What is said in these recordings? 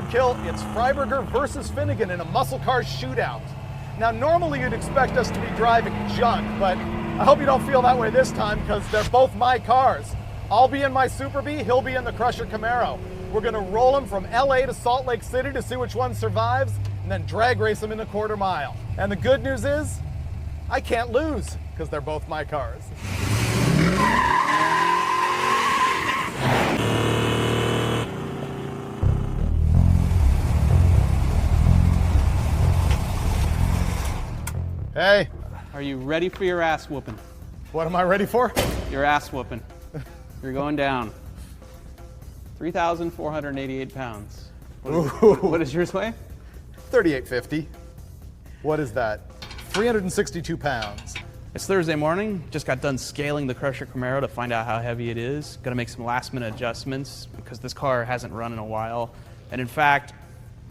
Roadkill. It's Freiburger versus Finnegan in a muscle car shootout. Now, normally you'd expect us to be driving junk, but I hope you don't feel that way this time because they're both my cars. I'll be in my Super Bee, he'll be in the Crusher Camaro. We're gonna roll him from LA to Salt Lake City to see which one survives, and then drag race him in a quarter mile. And the good news is, I can't lose because they're both my cars. Hey. Are you ready for your ass whooping? What am I ready for? Your ass whooping. You're going down. 3,488 pounds. What does yours weigh? 3850. What is that? 362 pounds. It's Thursday morning. Just got done scaling the Crusher Camaro to find out how heavy it is. Got to make some last minute adjustments because this car hasn't run in a while. And in fact,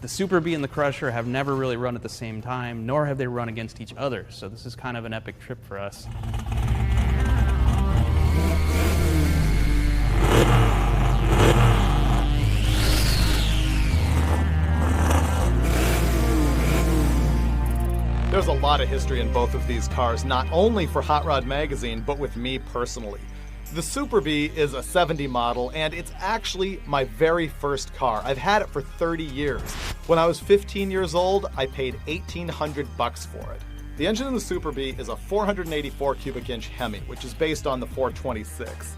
the Super Bee and the Crusher have never really run at the same time, nor have they run against each other. So this is kind of an epic trip for us. There's a lot of history in both of these cars, not only for Hot Rod Magazine, but with me personally. The Super Bee is a 70 model, and it's actually my very first car. I've had it for 30 years. When I was 15 years old, I paid $1,800 for it. The engine in the Super Bee is a 484 cubic inch Hemi, which is based on the 426.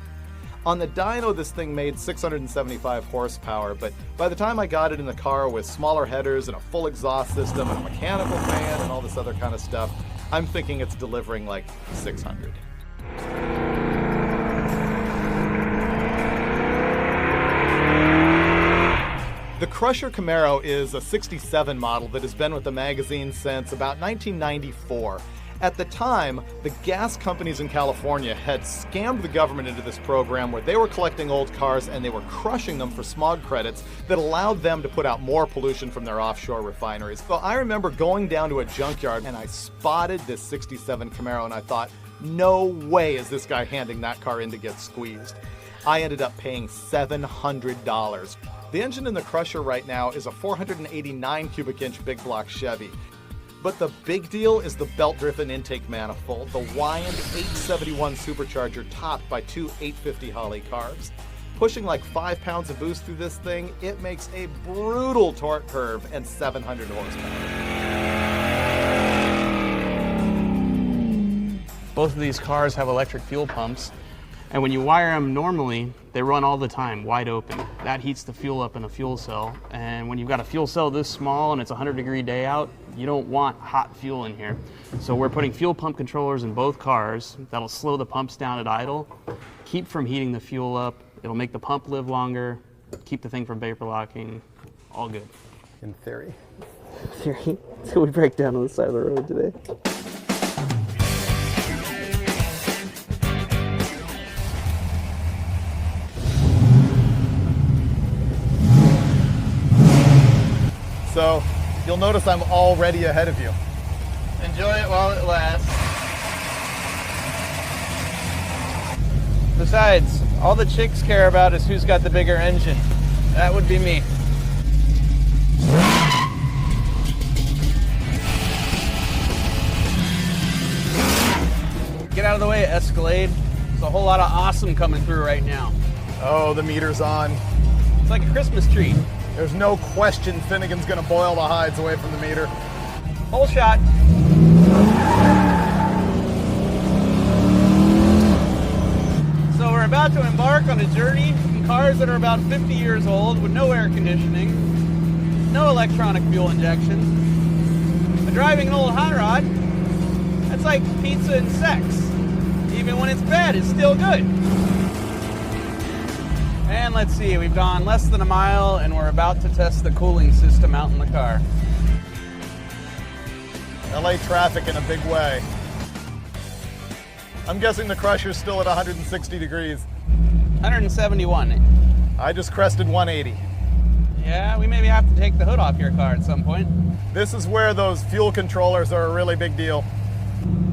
On the dyno, this thing made 675 horsepower, but by the time I got it in the car with smaller headers and a full exhaust system and a mechanical fan and all this other kind of stuff, I'm thinking it's delivering like 600. The Crusher Camaro is a 67 model that has been with the magazine since about 1994. At the time, the gas companies in California had scammed the government into this program where they were collecting old cars and they were crushing them for smog credits that allowed them to put out more pollution from their offshore refineries. So I remember going down to a junkyard and I spotted this 67 Camaro and I thought, no way is this guy handing that car in to get squeezed. I ended up paying $700. The engine in the Crusher right now is a 489 cubic inch big block Chevy. But the big deal is the belt-driven intake manifold, the Wyand 871 supercharger topped by two 850 Holley carbs. Pushing like 5 pounds of boost through this thing, it makes a brutal torque curve and 700 horsepower. Both of these cars have electric fuel pumps. And when you wire them normally, they run all the time, wide open. That heats the fuel up in a fuel cell. And when you've got a fuel cell this small and it's a 100-degree day out, you don't want hot fuel in here. So we're putting fuel pump controllers in both cars. That'll slow the pumps down at idle, keep from heating the fuel up. It'll make the pump live longer, keep the thing from vapor locking, all good. In theory. Theory? So we break down on the side of the road today. So, you'll notice I'm already ahead of you. Enjoy it while it lasts. Besides, all the chicks care about is who's got the bigger engine. That would be me. Get out of the way, Escalade. There's a whole lot of awesome coming through right now. Oh, the meter's on. It's like a Christmas tree. There's no question Finnegan's gonna boil the hides away from the meter. Whole shot. So we're about to embark on a journey in cars that are about 50 years old with no air conditioning, no electronic fuel injection. But driving an old hot rod, that's like pizza and sex. Even when it's bad, it's still good. And let's see, we've gone less than a mile and we're about to test the cooling system out in the car. LA traffic in a big way. I'm guessing the Crusher's still at 160 degrees. 171. I just crested 180. Yeah, we maybe have to take the hood off your car at some point. This is where those fuel controllers are a really big deal.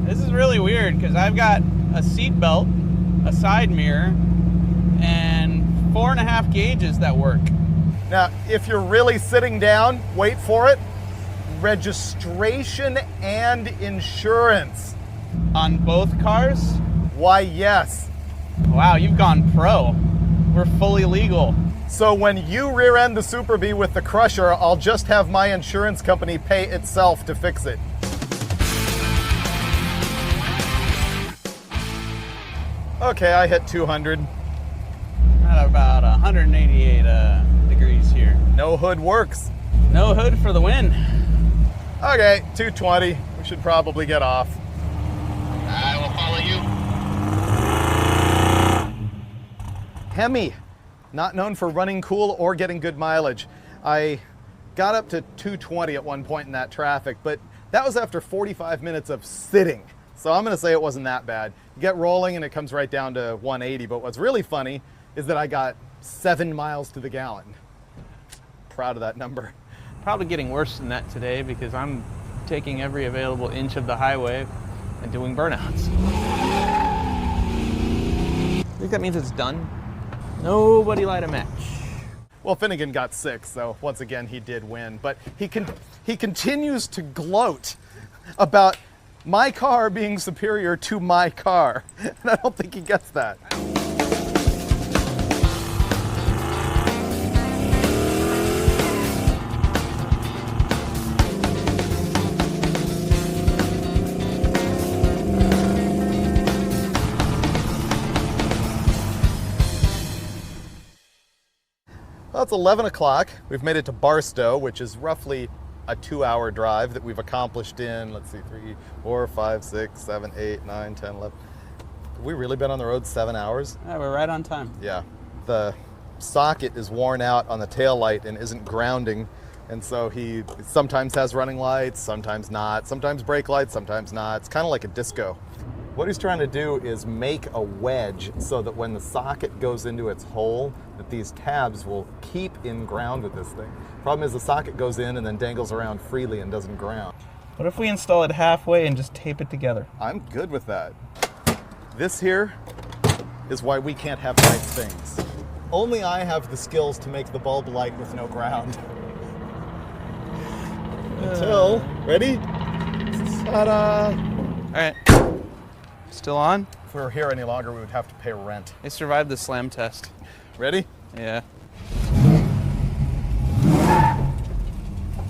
This is really weird because I've got a seat belt, a side mirror, and 4.5 gauges that work. Now, if you're really sitting down, wait for it. Registration and insurance. On both cars? Why, yes. Wow, you've gone pro. We're fully legal. So when you rear end the Super Bee with the Crusher, I'll just have my insurance company pay itself to fix it. Okay, I hit 200. At about 188 degrees here. No hood works. No hood for the win. Okay, 220. We should probably get off. I will follow you. Hemi, not known for running cool or getting good mileage. I got up to 220 at one point in that traffic, but that was after 45 minutes of sitting. So I'm gonna say it wasn't that bad. You get rolling and it comes right down to 180, but what's really funny is that I got 7 miles to the gallon. Proud of that number. Probably getting worse than that today because I'm taking every available inch of the highway and doing burnouts. I think that means it's done. Nobody light a match. Well, Finnegan got 6, so once again he did win. But he continues to gloat about my car being superior to my car. And I don't think he gets that. Well, it's 11 o'clock. We've made it to Barstow, which is roughly a 2-hour drive that we've accomplished in, let's see, 3, 4, 5, 6, 7, 8, 9, 10, 11. Have we really been on the road 7 hours? Yeah, we're right on time. Yeah. The socket is worn out on the tail light and isn't grounding. And so he sometimes has running lights, sometimes not, sometimes brake lights, sometimes not. It's kind of like a disco. What he's trying to do is make a wedge so that when the socket goes into its hole, that these tabs will keep in ground with this thing. Problem is the socket goes in and then dangles around freely and doesn't ground. What if we install it halfway and just tape it together? I'm good with that. This here is why we can't have nice things. Only I have the skills to make the bulb light with no ground. Until, ready? Ta-da! All right. Still on? If we were here any longer, we would have to pay rent. I survived the slam test. Ready? Yeah.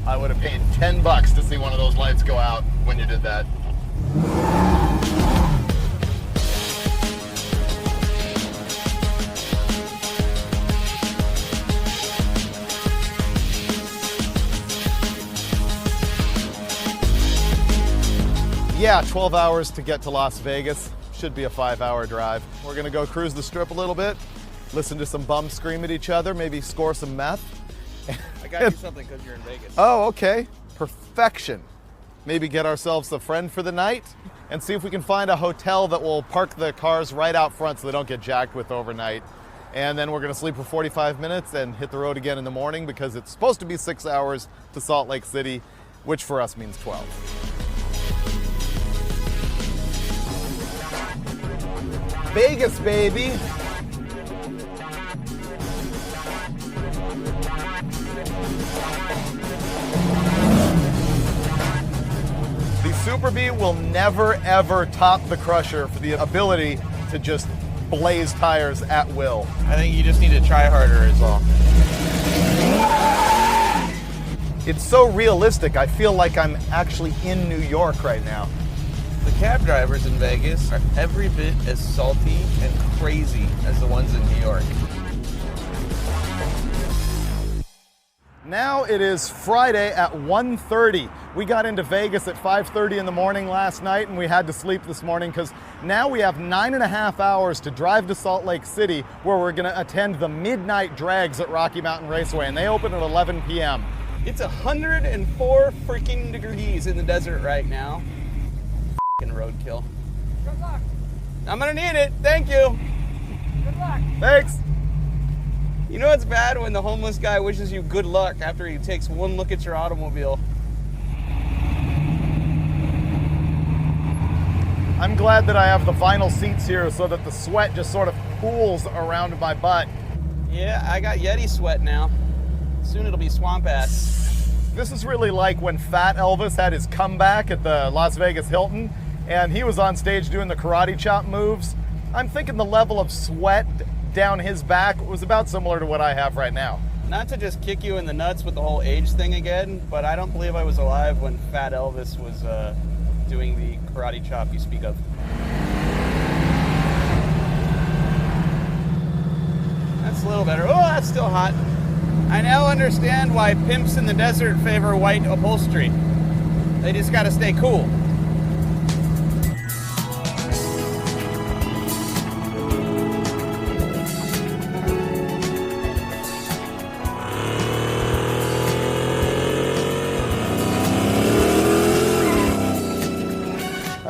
I would have paid $10 to see one of those lights go out when you did that. Yeah, 12 hours to get to Las Vegas. Should be a 5-hour drive. We're gonna go cruise the strip a little bit, listen to some bums scream at each other, maybe score some meth. I got you something because you're in Vegas. Oh, okay. Perfection. Maybe get ourselves a friend for the night and see if we can find a hotel that will park the cars right out front so they don't get jacked with overnight. And then we're gonna sleep for 45 minutes and hit the road again in the morning because it's supposed to be 6 hours to Salt Lake City, which for us means 12. Vegas, baby. The Super Bee will never, ever top the Crusher for the ability to just blaze tires at will. I think you just need to try harder is all. It's so realistic, I feel like I'm actually in New York right now. The cab drivers in Vegas are every bit as salty and crazy as the ones in New York. Now it is Friday at 1:30. We got into Vegas at 5:30 in the morning last night and we had to sleep this morning because now we have 9.5 hours to drive to Salt Lake City where we're gonna attend the midnight drags at Rocky Mountain Raceway and they open at 11 p.m. It's 104 freaking degrees in the desert right now. F***ing roadkill. Good luck. I'm gonna need it, thank you. Good luck. Thanks. You know it's bad when the homeless guy wishes you good luck after he takes one look at your automobile. I'm glad that I have the vinyl seats here so that the sweat just sort of pools around my butt. Yeah, I got Yeti sweat now. Soon it'll be swamp ass. This is really like when Fat Elvis had his comeback at the Las Vegas Hilton, and he was on stage doing the karate chop moves. I'm thinking the level of sweat down his back was about similar to what I have right now. Not to just kick you in the nuts with the whole age thing again, but I don't believe I was alive when Fat Elvis was doing the karate chop you speak of. That's a little better. Oh, that's still hot. I now understand why pimps in the desert favor white upholstery. They just gotta stay cool.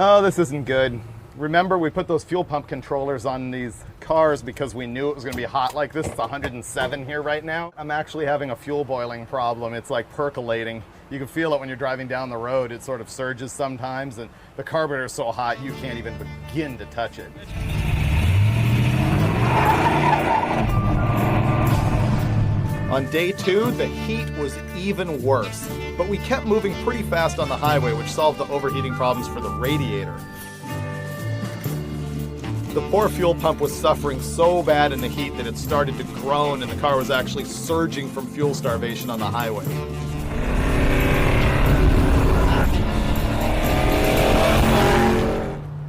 Oh, this isn't good. Remember, we put those fuel pump controllers on these cars because we knew it was going to be hot like this. It's 107 here right now. I'm actually having a fuel boiling problem. It's like percolating. You can feel it when you're driving down the road. It sort of surges sometimes, and the carburetor is so hot you can't even begin to touch it. On day 2, the heat was even worse, but we kept moving pretty fast on the highway, which solved the overheating problems for the radiator. The poor fuel pump was suffering so bad in the heat that it started to groan, and the car was actually surging from fuel starvation on the highway.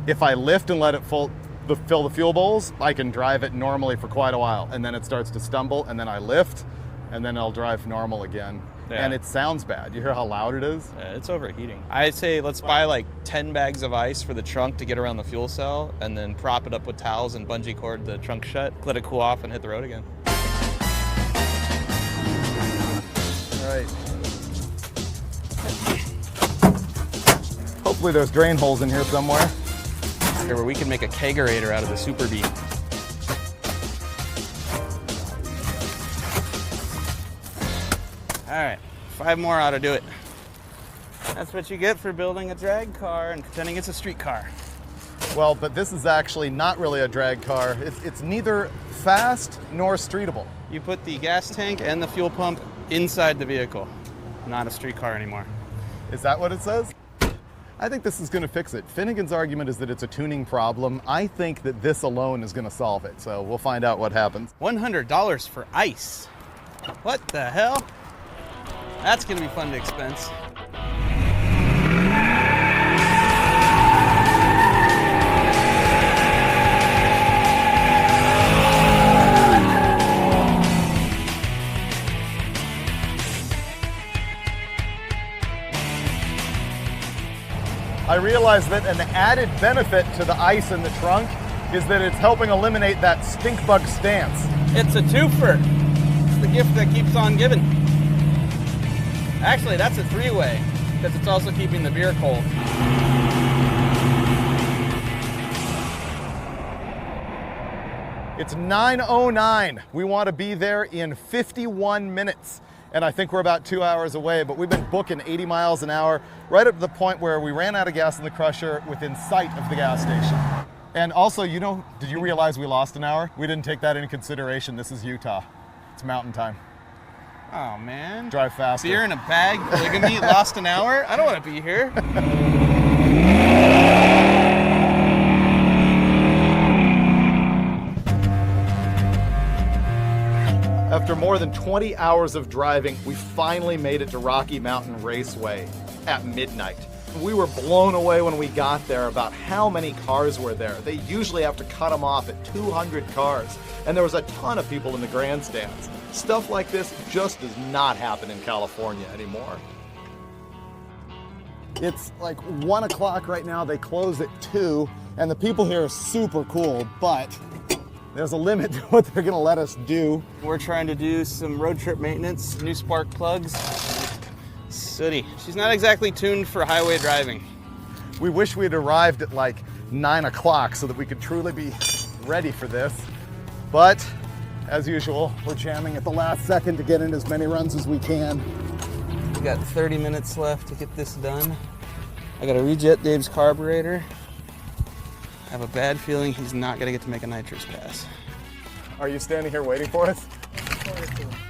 If I lift and let it fill the fuel bowls, I can drive it normally for quite a while, and then it starts to stumble, and then I lift, and then I'll drive normal again. Yeah. And it sounds bad. You hear how loud it is? Yeah, it's overheating. I'd say let's buy like 10 bags of ice for the trunk to get around the fuel cell, and then prop it up with towels and bungee cord the trunk shut, let it cool off, and hit the road again. All right. Hopefully there's drain holes in here somewhere. Here, where we can make a kegerator out of the Super Bee. All right, 5 more ought to do it. That's what you get for building a drag car and pretending it's a street car. Well, but this is actually not really a drag car. It's neither fast nor streetable. You put the gas tank and the fuel pump inside the vehicle. Not a street car anymore. Is that what it says? I think this is going to fix it. Finnegan's argument is that it's a tuning problem. I think that this alone is going to solve it, so we'll find out what happens. $100 for ice. What the hell? That's going to be fun to expense. I realize that an added benefit to the ice in the trunk is that it's helping eliminate that stink bug stance. It's a twofer. It's the gift that keeps on giving. Actually, that's a 3-way, because it's also keeping the beer cold. It's 9:09. We want to be there in 51 minutes. And I think we're about 2 hours away, but we've been booking 80 miles an hour, right up to the point where we ran out of gas in the Crusher within sight of the gas station. And also, you know, did you realize we lost an hour? We didn't take that into consideration. This is Utah. It's mountain time. Oh, man. Drive faster. Beer in a bag, polygamy, lost an hour? I don't want to be here. After more than 20 hours of driving, we finally made it to Rocky Mountain Raceway at midnight. We were blown away when we got there about how many cars were there. They usually have to cut them off at 200 cars, and there was a ton of people in the grandstands. Stuff like this just does not happen in California anymore. It's like 1 o'clock right now. They close at 2, and the people here are super cool, but there's a limit to what they're gonna let us do. We're trying to do some road trip maintenance, new spark plugs. Sooty. She's not exactly tuned for highway driving. We wish we had arrived at like 9 o'clock so that we could truly be ready for this. But as usual, we're jamming at the last second to get in as many runs as we can. We got 30 minutes left to get this done. I gotta rejet Dave's carburetor. I have a bad feeling he's not gonna get to make a nitrous pass. Are you standing here waiting for us?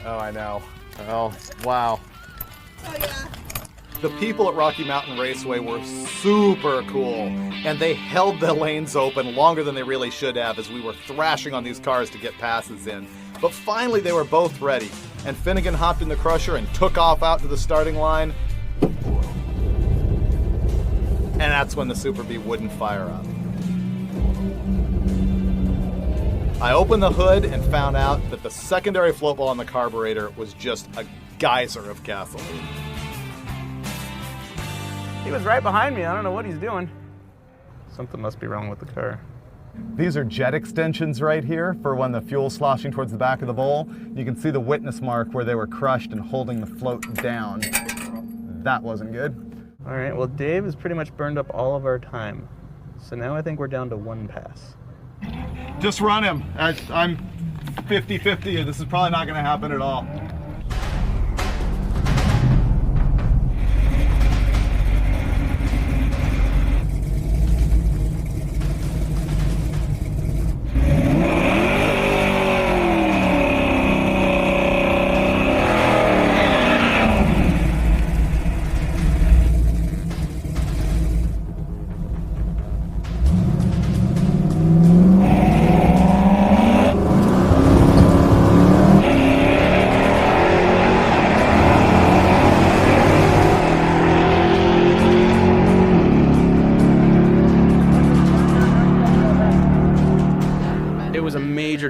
Oh, I know. Oh, wow. Oh, yeah. The people at Rocky Mountain Raceway were super cool, and they held the lanes open longer than they really should have as we were thrashing on these cars to get passes in. But finally they were both ready, and Finnegan hopped in the Crusher and took off out to the starting line. And that's when the Super Bee wouldn't fire up. I opened the hood and found out that the secondary float ball on the carburetor was just a geyser of gasoline. He was right behind me. I don't know what he's doing. Something must be wrong with the car. These are jet extensions right here for when the fuel's sloshing towards the back of the bowl. You can see the witness mark where they were crushed and holding the float down. That wasn't good. All right, well, Dave has pretty much burned up all of our time. So now I think we're down to one pass. Just run him. I'm 50-50. This is probably not going to happen at all.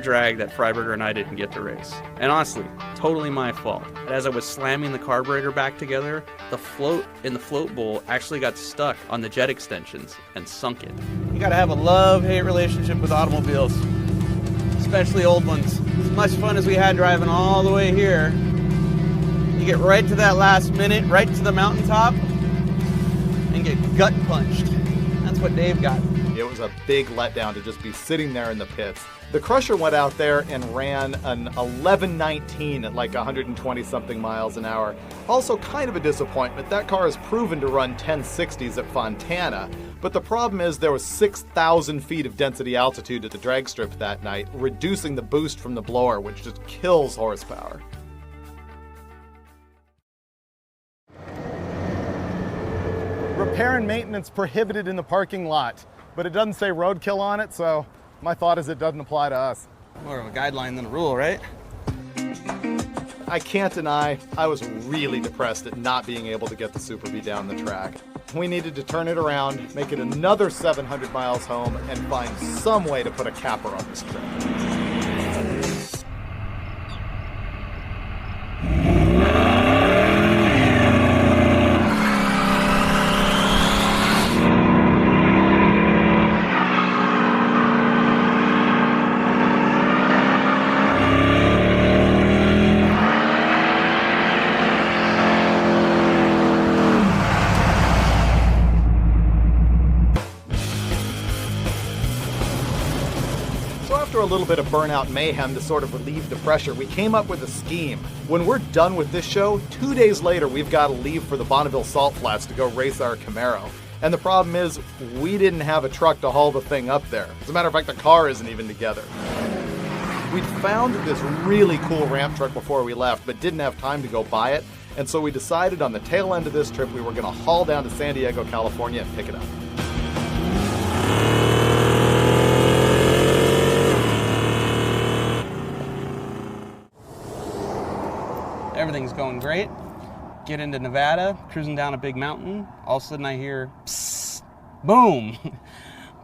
Drag that Freiburger and I didn't get to race. And honestly, totally my fault. As I was slamming the carburetor back together, the float in the float bowl actually got stuck on the jet extensions and sunk it. You gotta have a love-hate relationship with automobiles, especially old ones. As much fun as we had driving all the way here, you get right to that last minute, right to the mountaintop, and get gut punched. That's what Dave got. It was a big letdown to just be sitting there in the pits. The Crusher went out there and ran an 11:19 at like 120 something miles an hour. Also kind of a disappointment. That car is proven to run 1060s at Fontana, but the problem is there was 6,000 feet of density altitude at the drag strip that night, reducing the boost from the blower, which just kills horsepower. Repair and maintenance prohibited in the parking lot, but it doesn't say roadkill on it, so my thought is it doesn't apply to us. More of a guideline than a rule, right? I can't deny I was really depressed at not being able to get the Super Bee down the track. We needed to turn it around, make it another 700 miles home, and find some way to put a capper on this trip. A little bit of burnout mayhem to sort of relieve the pressure, we came up with a scheme. When we're done with this show, 2 days later we've got to leave for the Bonneville Salt Flats to go race our Camaro. And the problem is, we didn't have a truck to haul the thing up there. As a matter of fact, the car isn't even together. We'd found this really cool ramp truck before we left, but didn't have time to go buy it, and so we decided on the tail end of this trip we were going to haul down to San Diego, California and pick it up. Everything's going great. Get into Nevada, cruising down a big mountain. All of a sudden I hear, psst, boom,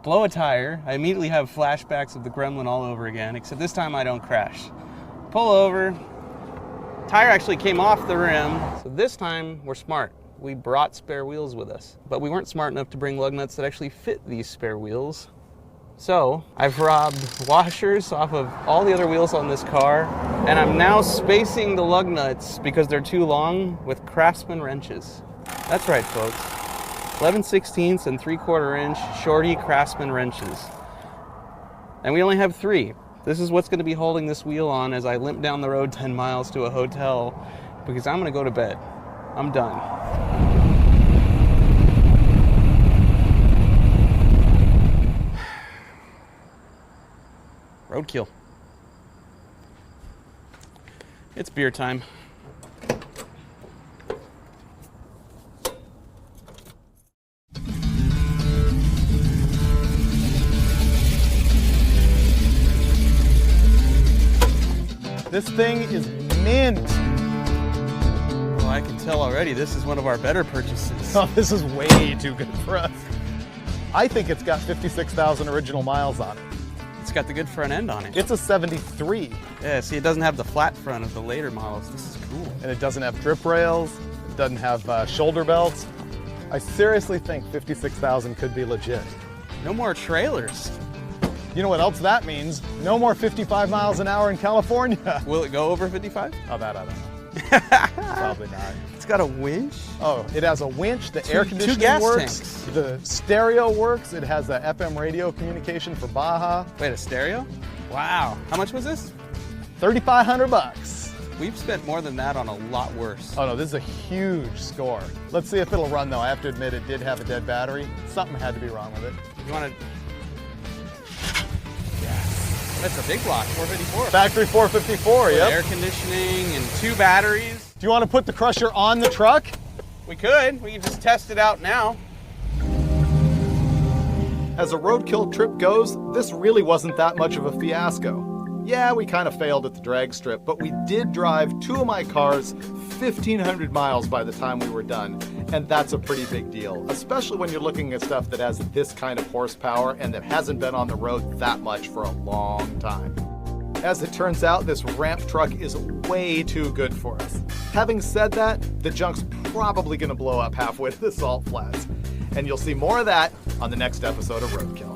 blow a tire. I immediately have flashbacks of the Gremlin all over again, except this time I don't crash. Pull over, tire actually came off the rim. So this time we're smart. We brought spare wheels with us, but we weren't smart enough to bring lug nuts that actually fit these spare wheels. So I've robbed washers off of all the other wheels on this car, and I'm now spacing the lug nuts because they're too long with Craftsman wrenches. That's right, folks. 11/16 and 3/4 inch shorty Craftsman wrenches. And we only have 3. This is what's going to be holding this wheel on as I limp down the road 10 miles to a hotel because I'm going to go to bed. I'm done. Roadkill. It's beer time. This thing is mint. Well, I can tell already this is one of our better purchases. Oh, this is way too good for us. I think it's got 56,000 original miles on it. It's got the good front end on it. It's a 73, Yeah, see, it doesn't have the flat front of the later models. This is cool. and it doesn't have drip rails. It doesn't have shoulder belts. I seriously think 56,000 could be legit. No more trailers. You know what else that means? No more 55 miles an hour in California. Will it go over 55? Oh, that I don't know. Probably not. It's got a winch. Oh, it has a winch, the air Two conditioning gas works, tanks. the stereo works, it has the FM radio communication for Baja. Wait, a stereo? Wow. How much was this? $3,500. We've spent more than that on a lot worse. Oh no, this is a huge score. Let's see if it'll run though. I have to admit it did have a dead battery. Something had to be wrong with it. You want to? Yeah. That's a big block, 454. Factory 454, With yep. air conditioning and 2 batteries. Do you want to put the Crusher on the truck? We could. We can just test it out now. As a roadkill trip goes, this really wasn't that much of a fiasco. Yeah, we kind of failed at the drag strip, but we did drive 2 of my cars 1,500 miles by the time we were done, and that's a pretty big deal, especially when you're looking at stuff that has this kind of horsepower and that hasn't been on the road that much for a long time. As it turns out, this ramp truck is way too good for us. Having said that, the junk's probably going to blow up halfway to the salt flats, and you'll see more of that on the next episode of Roadkill.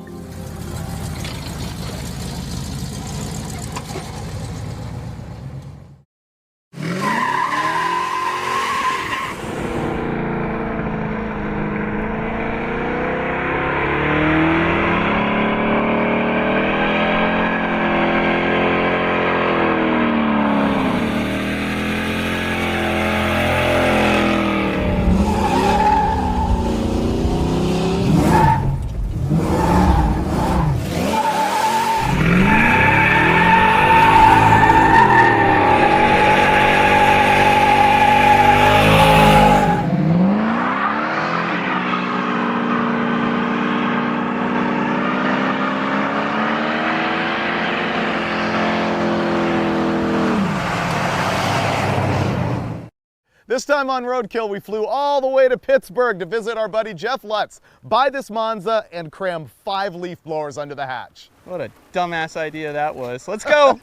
This time on Roadkill, we flew all the way to Pittsburgh to visit our buddy Jeff Lutz, buy this Monza, and cram 5 leaf blowers under the hatch. What a dumbass idea that was. Let's go.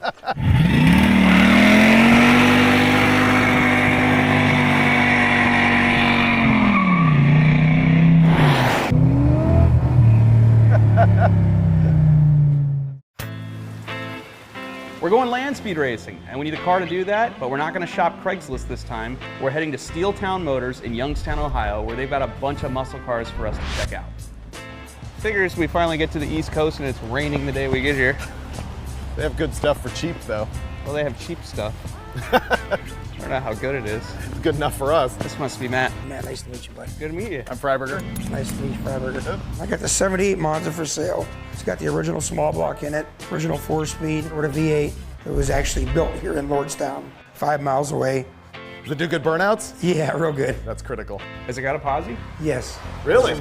We're going land speed racing, and we need a car to do that, but we're not going to shop Craigslist this time. We're heading to Steeltown Motors in Youngstown, Ohio, where they've got a bunch of muscle cars for us to check out. Figures we finally get to the East Coast and it's raining the day we get here. They have good stuff for cheap, though. Well, they have cheap stuff. I don't know how good it is. It's good enough for us. This must be Matt. Matt, nice to meet you, bud. Good to meet you. I'm Freiburger. Nice to meet you, Freiburger. I got the 78 Monza for sale. It's got the original small block in it, original 4-speed, or the V8. It was actually built here in Lordstown, 5 miles away. Does it do good burnouts? Yeah, real good. That's critical. Has it got a posi? Yes. Really?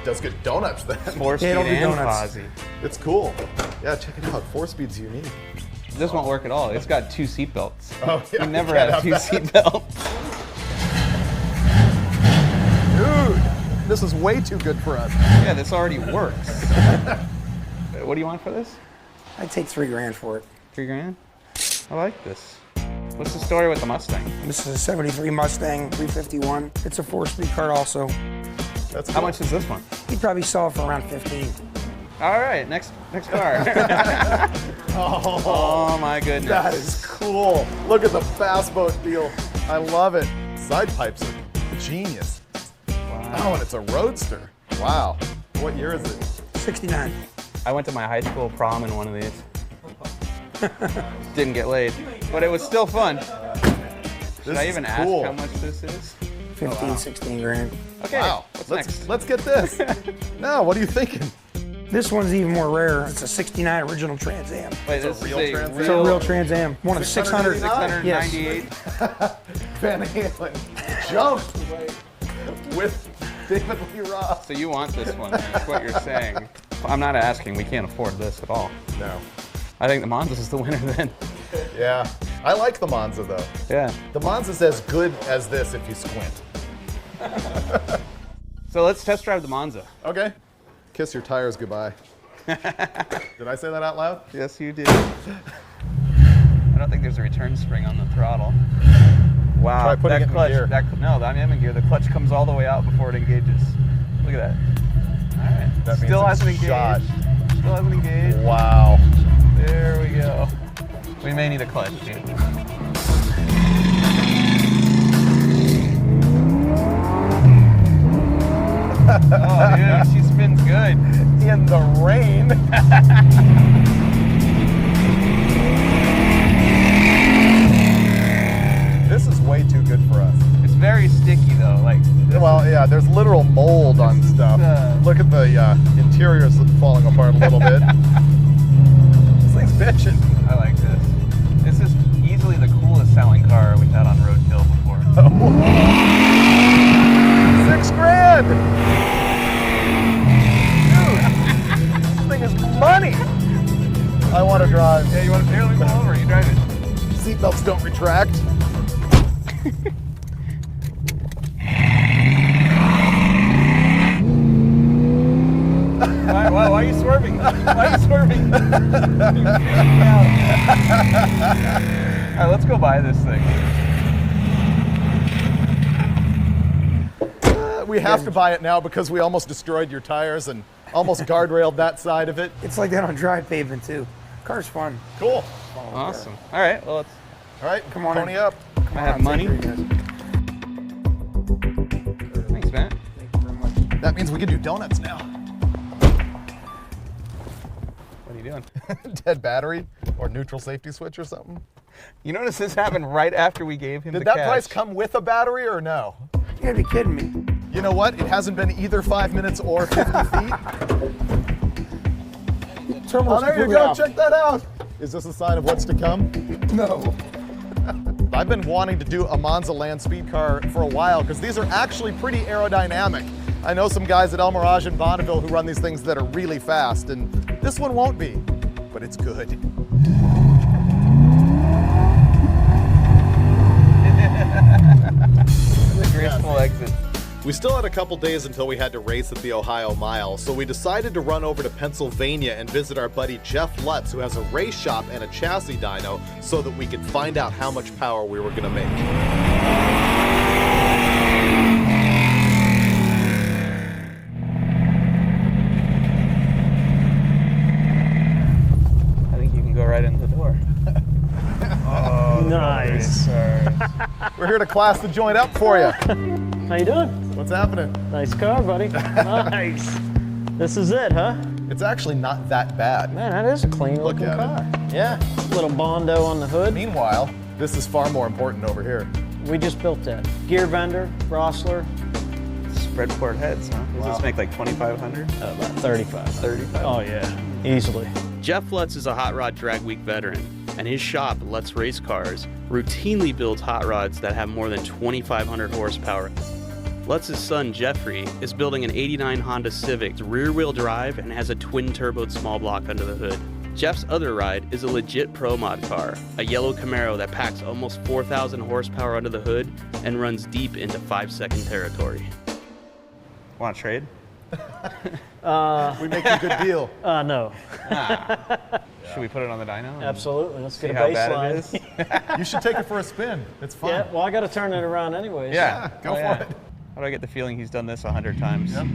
Does good donuts then. 4-speed it'll do and donuts. posi. It's cool. Yeah, check it out. 4-speed's unique. This won't work at all. It's got 2 seat belts. Oh, yeah. You never Can't have 2 have seat belts. Dude, this is way too good for us. Yeah, this already works. What do you want for this? I'd take $3 grand for it. $3 grand? I like this. What's the story with the Mustang? This is a 73 Mustang 351. It's a 4-speed car also. That's How cool. much is this one? You'd probably sell it for around 15. All right, next car. Oh my goodness. That is cool. Look at the fast boat deal. I love it. Side pipes are genius. Wow. Oh, and it's a roadster. Wow. What year is it? 69. I went to my high school prom in one of these. Didn't get laid, but it was still fun. Should I even ask cool. how much this is? 15, 16 grand. Okay, Wow. what's let's next? let's get this. No, what are you thinking? This one's even more rare. It's a 69 original Trans Am. Wait, this real is Trans Am? It's a real Trans Am. One of 600. 698. Van Halen jumped with David Lee Roth. So you want this one? That's what you're saying. I'm not asking. We can't afford this at all. No. I think the Monza is the winner then. Yeah. I like the Monza though. Yeah. The Monza's as good as this if you squint. So let's test drive the Monza. Okay. Kiss your tires goodbye. Did I say that out loud? Yes, you did. I don't think there's a return spring on the throttle. Wow. Try putting it in clutch, gear. No, I'm in gear. The clutch comes all the way out before it engages. Look at that. All right. That means Still it's hasn't engaged. shot. Still hasn't engaged. Wow. There we go. We may need a clutch, dude. Oh, dude, she spins good. In the rain. This is way too good for us. It's very sticky though. Like, Well, yeah, there's literal mold on stuff. Look at the interiors falling apart a little bit. This thing's bitching. I like this. This is easily the coolest selling car we've had on Roadkill before. $6,000! Dude, this thing is money. I want to drive. Yeah, you want to barely pull over? You drive it. Seatbelts don't retract. Why are you swerving? Why are you swerving? All right, let's go buy this thing. We have to buy it now because we almost destroyed your tires and almost guardrailed that side of it. It's like that on dry pavement too. Car's fun. Cool. Awesome. All right, well, let's. All right, Come on pony in. up. I have money. Thanks, man. That means we can do donuts now. What are you doing? Dead battery or neutral safety switch or something. You notice this happened right after we gave him Did the that cash. price come with a battery or no? You gotta be kidding me. You know what? It hasn't been either 5 minutes or 50 feet. Terminal's Oh, there you completely go. off. Check that out. Is this a sign of what's to come? No. I've been wanting to do a Monza land speed car for a while because these are actually pretty aerodynamic. I know some guys at El Mirage and Bonneville who run these things that are really fast, and this one won't be, but it's good. The graceful exit. We still had a couple days until we had to race at the Ohio Mile, so we decided to run over to Pennsylvania and visit our buddy Jeff Lutz, who has a race shop and a chassis dyno, so that we could find out how much power we were going to make. I think you can go right in the door. Oh, Nice. We're here to class the joint up for you. How you doing? What's happening? Nice car, buddy. Nice. This is it, huh? It's actually not that bad. Man, that is a clean Look looking at car. Yeah. Little Bondo on the hood. Meanwhile, this is far more important over here. We just built that. Gear vendor, Rossler, Spread port heads, huh? Does this make like 2,500? about 35. 35? Oh yeah, easily. Jeff Lutz is a Hot Rod Drag Week veteran, and his shop, Lutz Race Cars, routinely builds hot rods that have more than 2,500 horsepower. Lutz's son, Jeffrey, is building an '89 Honda Civic rear-wheel drive and has a twin-turboed small block under the hood. Jeff's other ride is a legit pro mod car, a yellow Camaro that packs almost 4,000 horsepower under the hood and runs deep into 5-second territory. Want to trade? We make you a good deal. No. Should we put it on the dyno? and Absolutely. Let's See get a how baseline. bad it is? You should take it for a spin. It's fun. Yeah, well, I got to turn it around anyways. Yeah, Go oh, for yeah. it. How do I get the feeling he's done this 100 times? Yep.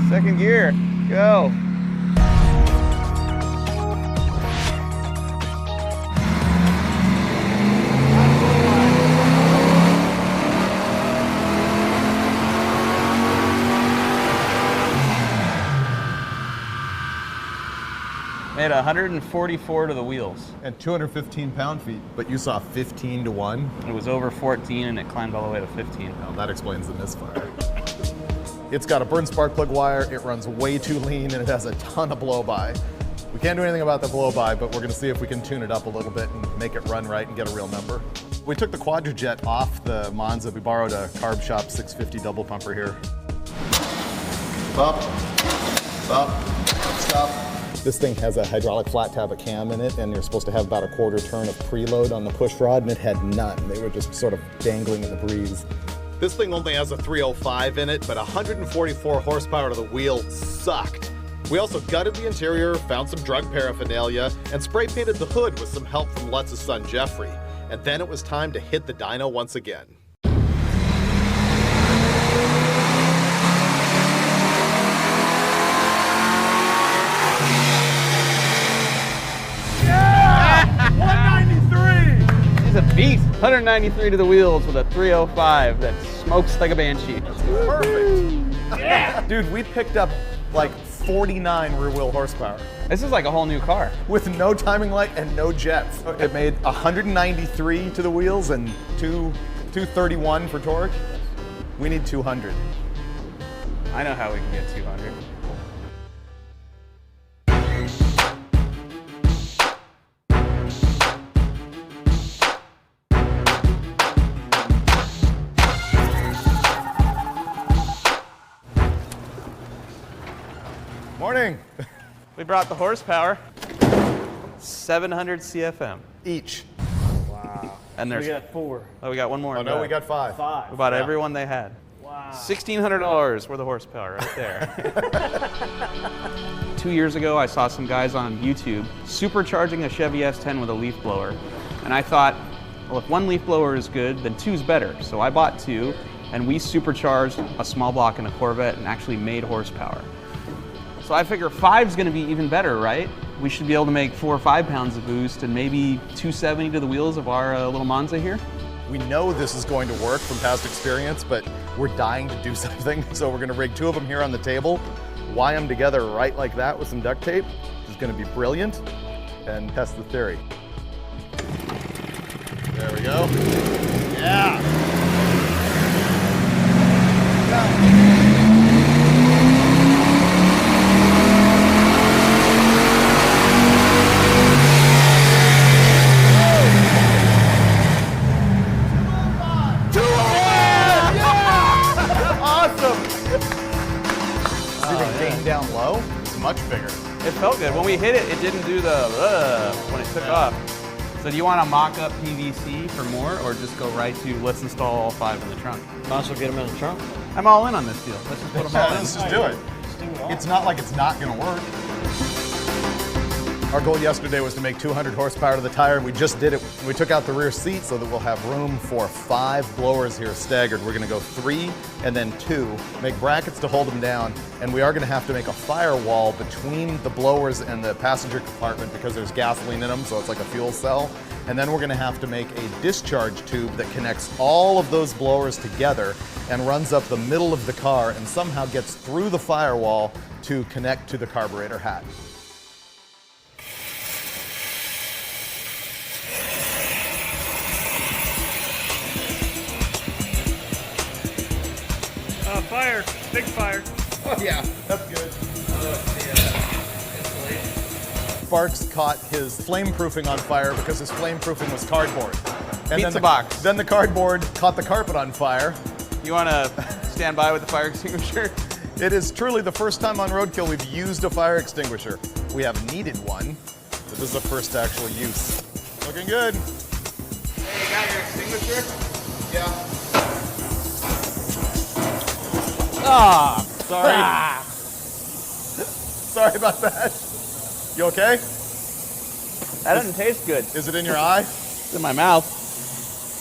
Second gear, go. Made 144 to the wheels. And 215 pound-feet, but you saw 15 to 1. It was over 14 and it climbed all the way to 15. Well, that explains the misfire. It's got a burn spark plug wire, it runs way too lean, and it has a ton of blow-by. We can't do anything about the blow-by, but we're gonna see if we can tune it up a little bit and make it run right and get a real number. We took the Quadrajet off the Monza. We borrowed a Carb Shop 650 double pumper here. Up, stop. This thing has a hydraulic flat tappet cam in it, and you're supposed to have about a quarter turn of preload on the push rod, and it had none. They were just sort of dangling in the breeze. This thing only has a 305 in it, but 144 horsepower to the wheel sucked. We also gutted the interior, found some drug paraphernalia, and spray painted the hood with some help from Lutz's son Jeffrey. And then it was time to hit the dyno once again. He's a beast. 193 to the wheels with a 305 that smokes like a banshee. Perfect. Yeah. Dude, we picked up like 49 rear wheel horsepower. This is like a whole new car. With no timing light and no jets. It made 193 to the wheels and 231 for torque. We need 200. I know how we can get 200. Morning. We brought the horsepower. 700 CFM. Each. Wow. And there's We got 4. Oh, we got one more. Oh no, we got 5. 5. We bought everyone they had. Wow. $1,600 worth of horsepower right there. 2 years ago, I saw some guys on YouTube supercharging a Chevy S10 with a leaf blower. And I thought, well, if one leaf blower is good, then 2's better. So I bought 2, and we supercharged a small block in a Corvette and actually made horsepower. So I figure 5's gonna be even better, right? We should be able to make 4 or 5 pounds of boost and maybe 270 to the wheels of our little Monza here. We know this is going to work from past experience, but we're dying to do something. So we're gonna rig 2 of them here on the table, wire them together right like that with some duct tape, which is gonna be brilliant, and test the theory. There we go. Yeah. Down low, it's much bigger. It felt good. When we hit it, it didn't do the when it took off. So do you want to mock up PVC for more, or just go right to let's install all 5 in the trunk? Might as well get them in the trunk. I'm all in on this deal. Let's just put them all in. Let's just do it. It's not like it's not gonna work. Our goal yesterday was to make 200 horsepower to the tire. We just did it. We took out the rear seat so that we'll have room for 5 blowers here staggered. We're gonna go 3 and then 2, make brackets to hold them down, and we are gonna have to make a firewall between the blowers and the passenger compartment because there's gasoline in them, so it's like a fuel cell. And then we're gonna have to make a discharge tube that connects all of those blowers together and runs up the middle of the car and somehow gets through the firewall to connect to the carburetor hat. Fire. Big fire. Oh yeah, that's good. Sparks caught his flame proofing on fire because his flame proofing was cardboard. And Pizza box. Then the cardboard caught the carpet on fire. You want to stand by with the fire extinguisher? It is truly the first time on Roadkill we've used a fire extinguisher. We have needed one, but this is the first actual use. Looking good. Hey, you got your extinguisher? Yeah. Ah, sorry. Sorry about that. You okay? That doesn't taste good. Is it in your eye? It's in my mouth.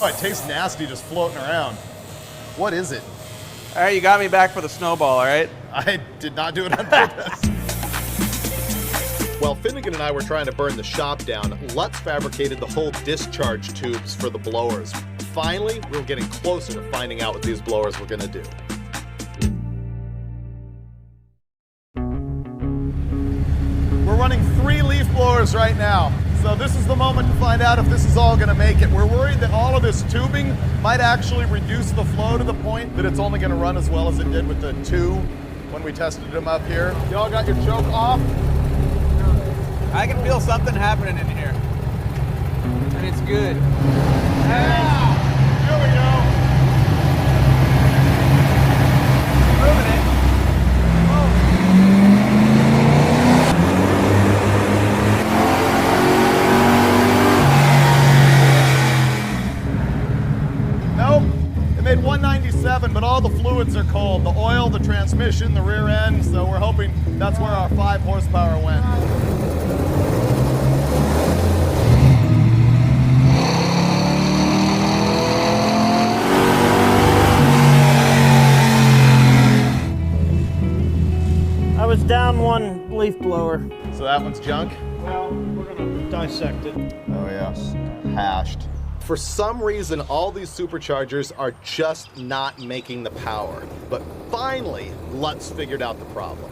Oh, it tastes nasty just floating around. What is it? All right, you got me back for the snowball, all right? I did not do it on purpose. While Finnegan and I were trying to burn the shop down, Lutz fabricated the whole discharge tubes for the blowers. Finally, we were getting closer to finding out what these blowers were gonna do. We're running 3 leaf blowers right now. So this is the moment to find out if this is all gonna make it. We're worried that all of this tubing might actually reduce the flow to the point that it's only gonna run as well as it did with the 2 when we tested them up here. Y'all got your choke off? I can feel something happening in here. And it's good. Yeah! Here we go. Moving it. fluids are cold. The oil, the transmission, the rear end, so we're hoping that's where our 5 horsepower went. I was down one leaf blower. So that one's junk? Well, we're gonna dissect it. Oh yeah, hashed. For some reason, all these superchargers are just not making the power. But finally, Lutz figured out the problem.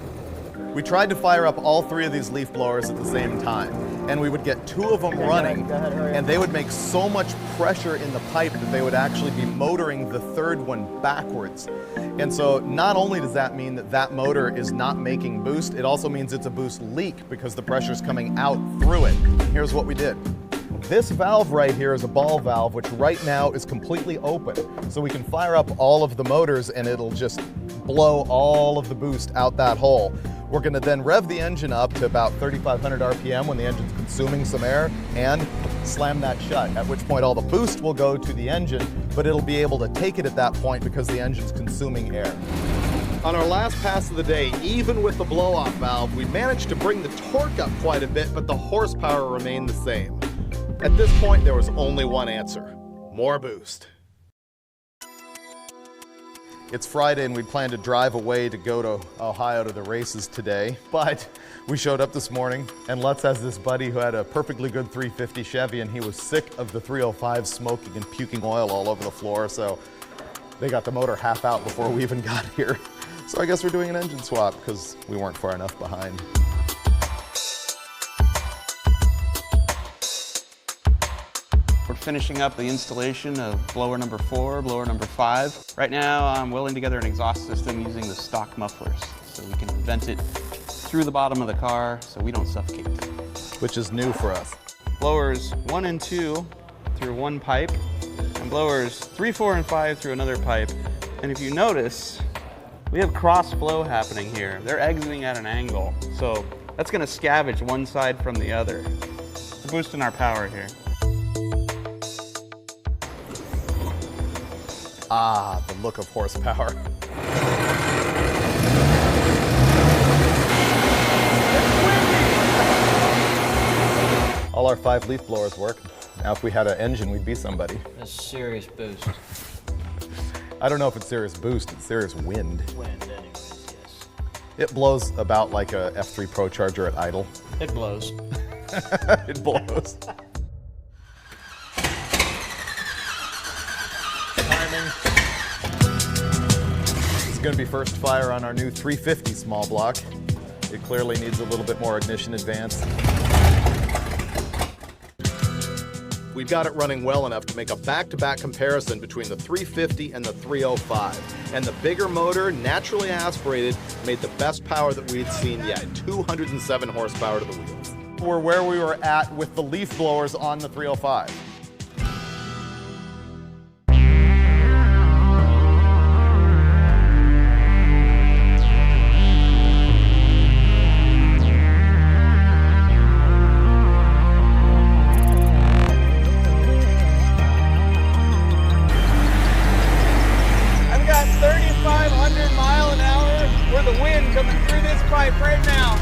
We tried to fire up all 3 of these leaf blowers at the same time, and we would get 2 of them running, and they would make so much pressure in the pipe that they would actually be motoring the 3rd one backwards. And so not only does that mean that that motor is not making boost, it also means it's a boost leak because the pressure's coming out through it. Here's what we did. This valve right here is a ball valve, which right now is completely open. So we can fire up all of the motors and it'll just blow all of the boost out that hole. We're gonna then rev the engine up to about 3,500 RPM when the engine's consuming some air and slam that shut, at which point all the boost will go to the engine, but it'll be able to take it at that point because the engine's consuming air. On our last pass of the day, even with the blow-off valve, we managed to bring the torque up quite a bit, but the horsepower remained the same. At this point, there was only one answer: more boost. It's Friday and we planned to drive away to go to Ohio to the races today, but we showed up this morning and Lutz has this buddy who had a perfectly good 350 Chevy and he was sick of the 305 smoking and puking oil all over the floor, so they got the motor half out before we even got here. So I guess we're doing an engine swap because we weren't far enough behind. We're finishing up the installation of blower number 4, blower number 5. Right now, I'm welding together an exhaust system using the stock mufflers, so we can vent it through the bottom of the car so we don't suffocate. Which is new for us. Blowers 1 and 2 through one pipe, and blowers 3, 4, and 5 through another pipe. And if you notice, we have cross flow happening here. They're exiting at an angle, so that's gonna scavenge one side from the other. We're boosting our power here. Ah, the look of horsepower. All our 5 leaf blowers work. Now if we had an engine, we'd be somebody. A serious boost. I don't know if it's serious boost, it's serious wind. Wind, anyways, yes. It blows about like a F3 Pro Charger at idle. It blows. It blows. Timing. It's going to be first fire on our new 350 small block. It clearly needs a little bit more ignition advance. We've got it running well enough to make a back-to-back comparison between the 350 and the 305. And the bigger motor, naturally aspirated, made the best power that we'd seen yet, 207 horsepower to the wheels. We're where we were at with the leaf blowers on the 305. Right now.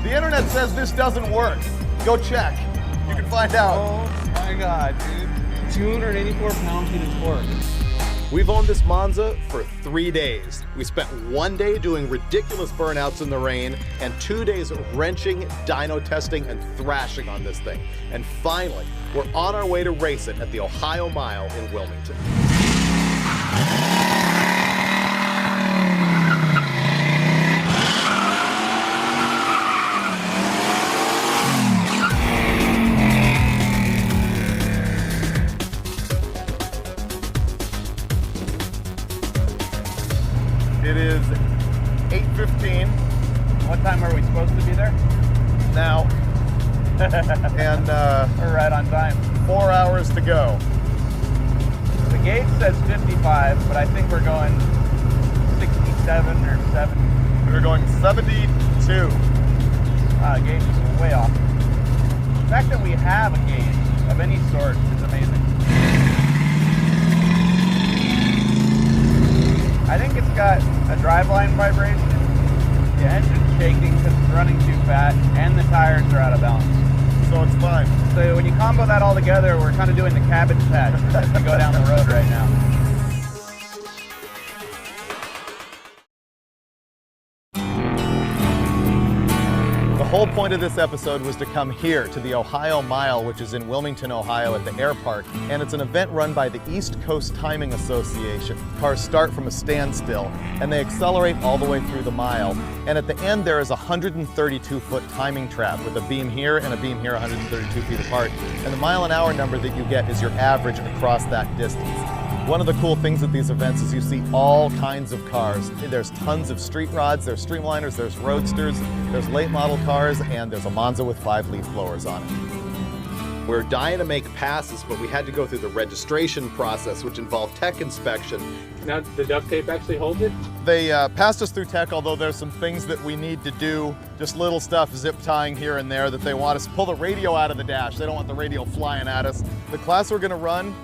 The internet says this doesn't work. Go check. You can find out. Oh my God, dude. 284 pound-feet of torque. We've owned this Monza for 3 days. We spent 1 day doing ridiculous burnouts in the rain and 2 days wrenching, dyno testing, and thrashing on this thing. And finally, we're on our way to race it at the Ohio Mile in Wilmington. It is 8:15. What time are we supposed to be there? Now. And we're right on time. 4 hours to go. The gauge says 55, but I think we're going 67 or 7. We were going 72. Gauge is way off. The fact that we have a gauge of any sort is amazing. I think it's got a driveline vibration, the engine's shaking because it's running too fat, and the tires are out of balance. So it's fine. So when you combo that all together, we're kind of doing the Cabbage Patch as we go down the road right now. The whole point of this episode was to come here to the Ohio Mile, which is in Wilmington, Ohio at the air park, and it's an event run by the East Coast Timing Association. Cars start from a standstill and they accelerate all the way through the mile, and at the end there is a 132-foot timing trap with a beam here and a beam here 132 feet apart, and the mile-an-hour number that you get is your average across that distance. One of the cool things at these events is you see all kinds of cars. There's tons of street rods, there's streamliners, there's roadsters, there's late model cars, and there's a Monza with 5 leaf blowers on it. We're dying to make passes, but we had to go through the registration process, which involved tech inspection. Now, the duct tape actually holds it? They passed us through tech, although there's some things that we need to do, just little stuff, zip tying here and there, that they want us to pull the radio out of the dash. They don't want the radio flying at us. The class we're gonna run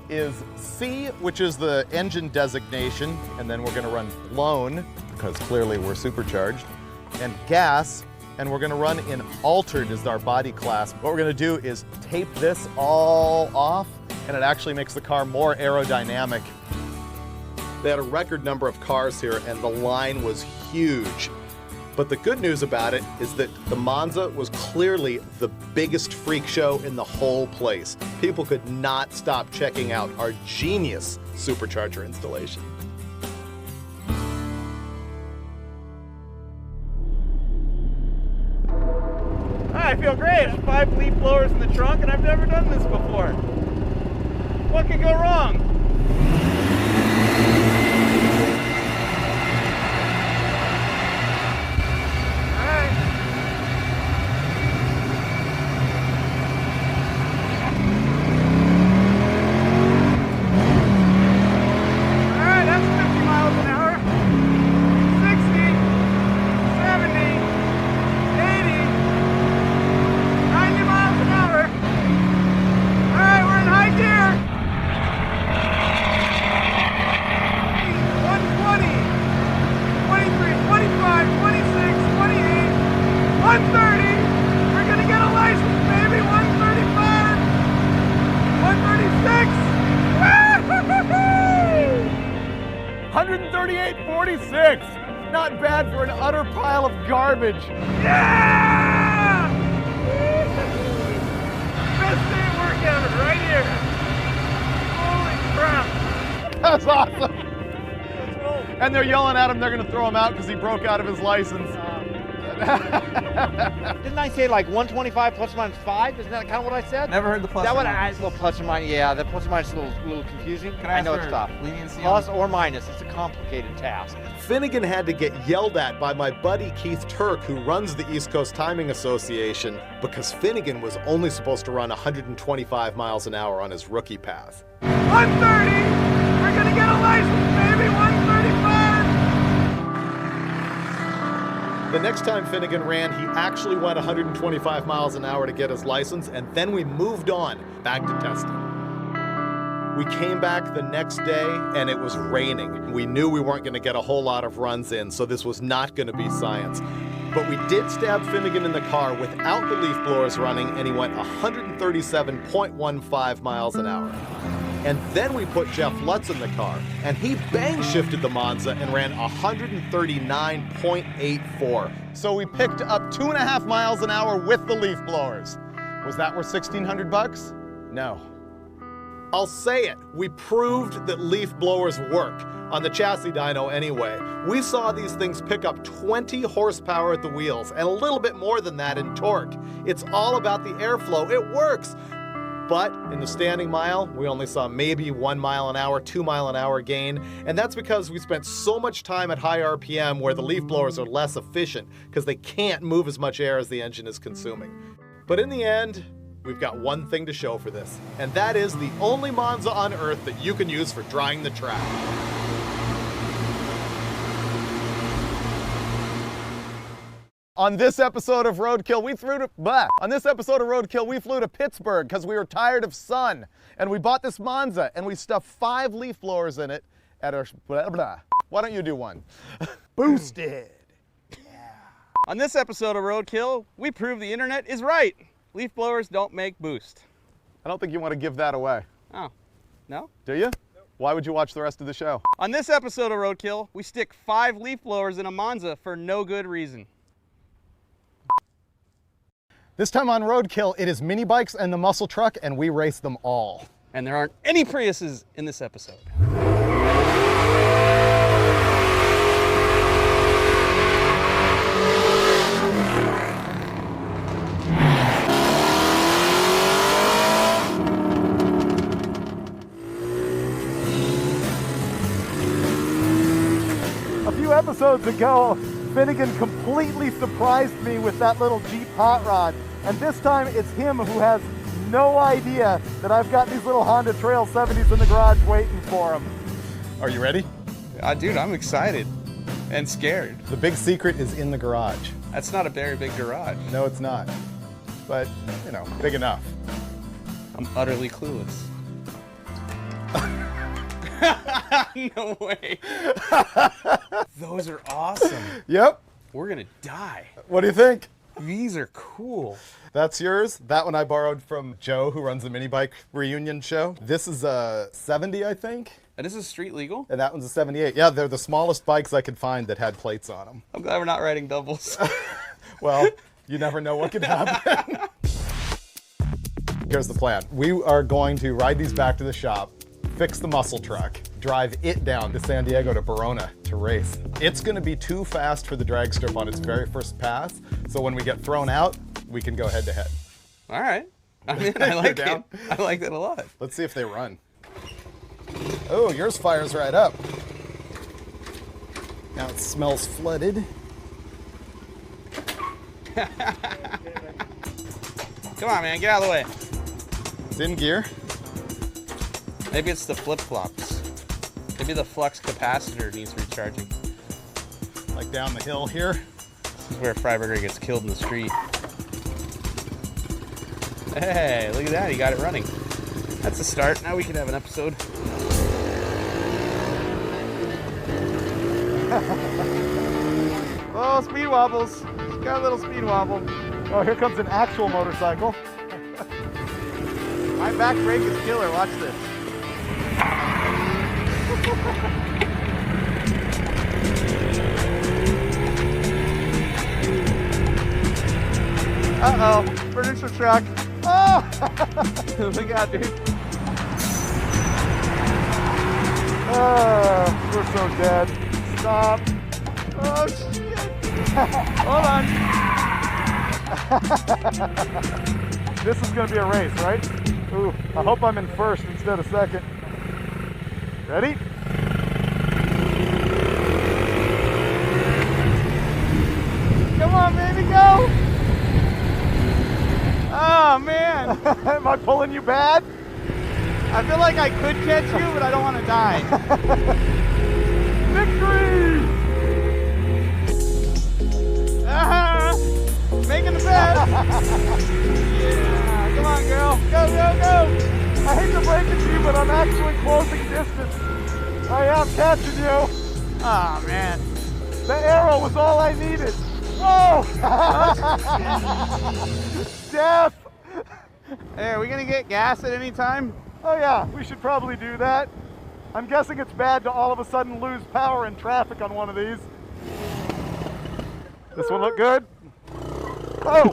is C, which is the engine designation, and then we're gonna run blown, because clearly we're supercharged, and gas, and we're gonna run in altered as our body class. What we're gonna do is tape this all off, and it actually makes the car more aerodynamic. They had a record number of cars here, and the line was huge. But the good news about it is that the Monza was clearly the biggest freak show in the whole place. People could not stop checking out our genius supercharger installation. I feel great. 5 leaf blowers in the trunk, and I've never done this before. What could go wrong? Not bad for an utter pile of garbage. Yeah! Best day workout right here. Holy crap. That's awesome. And they're yelling at him, they're gonna throw him out because he broke out of his license. Didn't I say like 125 plus or minus 5? Isn't that kind of what I said? Never heard the plus or minus. Well, plus or minus, yeah, the plus or minus is a little confusing. I know it's tough. Plus or minus, it's a complicated task. Finnegan had to get yelled at by my buddy Keith Turk, who runs the East Coast Timing Association, because Finnegan was only supposed to run 125 miles an hour on his rookie path. 130! We're gonna get a license, baby! 135! The next time Finnegan ran, he actually went 125 miles an hour to get his license, and then we moved on back to testing. We came back the next day, and it was raining. We knew we weren't going to get a whole lot of runs in, so this was not going to be science. But we did stab Finnegan in the car without the leaf blowers running, and he went 137.15 miles an hour. And then we put Jeff Lutz in the car, and he bang shifted the Monza and ran 139.84. So we picked up 2.5 miles an hour with the leaf blowers. Was that worth $1,600? No. I'll say it, we proved that leaf blowers work, on the chassis dyno anyway. We saw these things pick up 20 horsepower at the wheels, and a little bit more than that in torque. It's all about the airflow, it works. But in the standing mile, we only saw maybe 1 mile an hour, 2 mile an hour gain, and that's because we spent so much time at high RPM where the leaf blowers are less efficient, because they can't move as much air as the engine is consuming. But in the end, we've got one thing to show for this, and that is the only Monza on Earth that you can use for drying the track. On this episode of Roadkill, we flew to Pittsburgh because we were tired of sun, and we bought this Monza, and we stuffed 5 leaf blowers in it at our blah, blah. Why don't you do one? Boosted. On this episode of Roadkill, we prove the internet is right. Leaf blowers don't make boost. I don't think you want to give that away. Oh, no? Do you? Why would you watch the rest of the show? On this episode of Roadkill, we stick 5 leaf blowers in a Monza for no good reason. This time on Roadkill, it is mini bikes and the muscle truck, and we race them all. And there aren't any Priuses in this episode. A few episodes ago, Finnegan completely surprised me with that little Jeep hot rod. And this time it's him who has no idea that I've got these little Honda Trail 70s in the garage waiting for him. Are you ready? Dude, I'm excited and scared. The big secret is in the garage. That's not a very big garage. No, it's not. But, you know, big enough. I'm utterly clueless. No way. Those are awesome. Yep. We're gonna die. What do you think? These are cool. That's yours. That one I borrowed from Joe, who runs the mini bike reunion show. This is a 70, I think. And this is street legal? And that one's a 78. Yeah, they're the smallest bikes I could find that had plates on them. I'm glad we're not riding doubles. Well, you never know what could happen. Here's the plan. We are going to ride these back to the shop, fix the muscle truck, drive it down to San Diego to Verona to race. It's gonna be too fast for the drag strip on its very first pass, so when we get thrown out, we can go head to head. All right. I mean, I like it. I like that a lot. Let's see if they run. Oh, yours fires right up. Now it smells flooded. Come on, man, get out of the way. It's in gear. Maybe it's the flip-flops. Maybe the flux capacitor needs recharging. Like down the hill here. This is where Freiburger gets killed in the street. Hey, look at that, he got it running. That's a start. Now we can have an episode. Oh, speed wobbles. Got a little speed wobble. Oh, here comes an actual motorcycle. My back brake is killer. Watch this. Uh-oh, furniture truck. Oh! Look out, dude. Oh, we're so dead. Stop. Oh, shit. Hold on. This is going to be a race, right? Ooh, I hope I'm in first instead of second. Ready? Come on, baby, go! Oh, man. Am I pulling you bad? I feel like I could catch you, but I don't want to die. Victory! Making the best! Yeah, come on, girl. Go, go, go! I hate to break it to you, but I'm actually closing distance. I am catching you. Oh, man. The arrow was all I needed. Oh! Death! Hey, are we going to get gas at any time? Oh yeah, we should probably do that. I'm guessing it's bad to all of a sudden lose power in traffic on one of these. This one look good? Oh!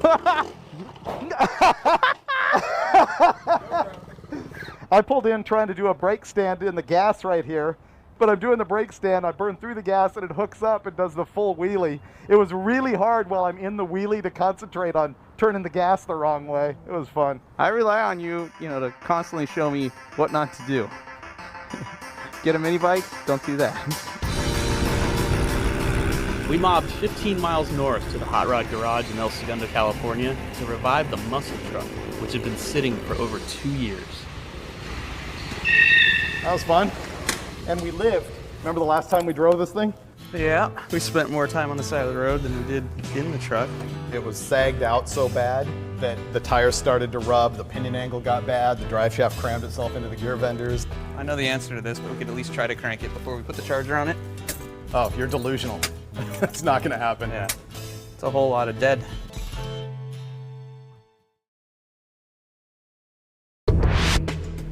I pulled in trying to do a brake stand in the gas right here, but I'm doing the brake stand, I burn through the gas and it hooks up and does the full wheelie. It was really hard while I'm in the wheelie to concentrate on turning the gas the wrong way. It was fun. I rely on you, to constantly show me what not to do. Get a mini bike? Don't do that. We mobbed 15 miles north to the Hot Rod Garage in El Segundo, California to revive the muscle truck, which had been sitting for over 2 years. That was fun. And we lived. Remember the last time we drove this thing? Yeah, we spent more time on the side of the road than we did in the truck. It was sagged out so bad that the tires started to rub, the pinion angle got bad, the drive shaft crammed itself into the gear vendors. I know the answer to this, but we could at least try to crank it before we put the charger on it. Oh, you're delusional. That's not gonna happen. Yeah, it's a whole lot of dead.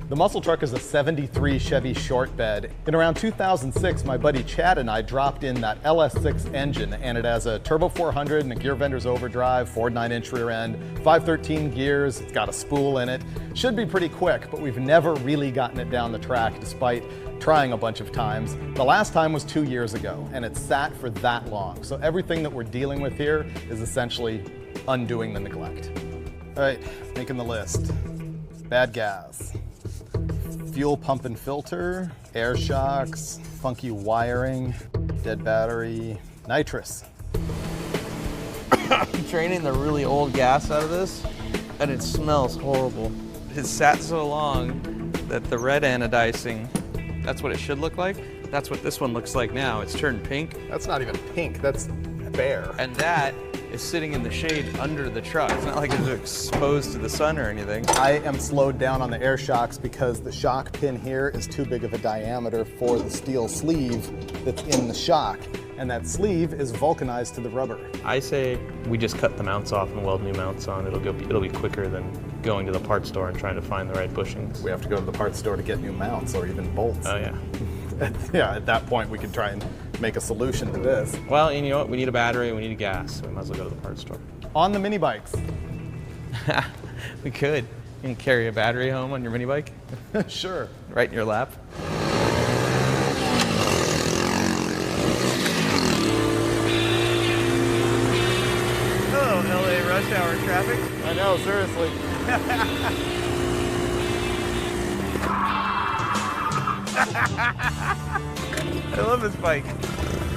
The muscle truck is a 73 Chevy short bed. In around 2006, my buddy Chad and I dropped in that LS6 engine, and it has a turbo 400 and a gear vendor's overdrive, Ford 9-inch rear end, 513 gears, it's got a spool in it. Should be pretty quick, but we've never really gotten it down the track despite trying a bunch of times. The last time was 2 years ago, and it sat for that long. So everything that we're dealing with here is essentially undoing the neglect. All right, making the list. Bad gas. Fuel pump and filter, air shocks, funky wiring, dead battery, nitrous. I'm draining the really old gas out of this, and it smells horrible. It sat so long that the red anodizing, that's what it should look like. That's what this one looks like now. It's turned pink. That's not even pink, that's bare. And that is sitting in the shade under the truck. It's not like it's exposed to the sun or anything. I am slowed down on the air shocks because the shock pin here is too big of a diameter for the steel sleeve that's in the shock. And that sleeve is vulcanized to the rubber. I say we just cut the mounts off and weld new mounts on. It'll be quicker than going to the parts store and trying to find the right bushings. We have to go to the parts store to get new mounts or even bolts. Oh yeah. Yeah, at that point we could try and make a solution to this. Well, and you know what? We need a battery, we need a gas, so we might as well go to the parts store. On the mini bikes. We could. You can carry a battery home on your mini bike? Sure. Right in your lap? Hello, LA rush hour traffic. I know, seriously. I love this bike.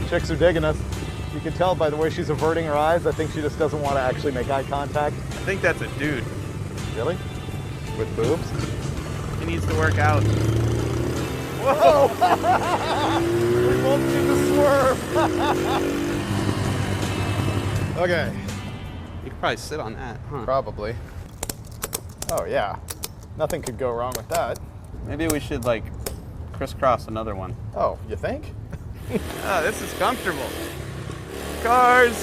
Chicks are digging us. You can tell by the way she's averting her eyes. I think she just doesn't want to actually make eye contact. I think that's a dude. Really? With boobs? He needs to work out. Whoa! We both need to swerve. Okay. You could probably sit on that, huh? Probably. Oh yeah. Nothing could go wrong with that. Maybe we should like crisscross another one. Oh, you think? Oh, this is comfortable. Cars! Is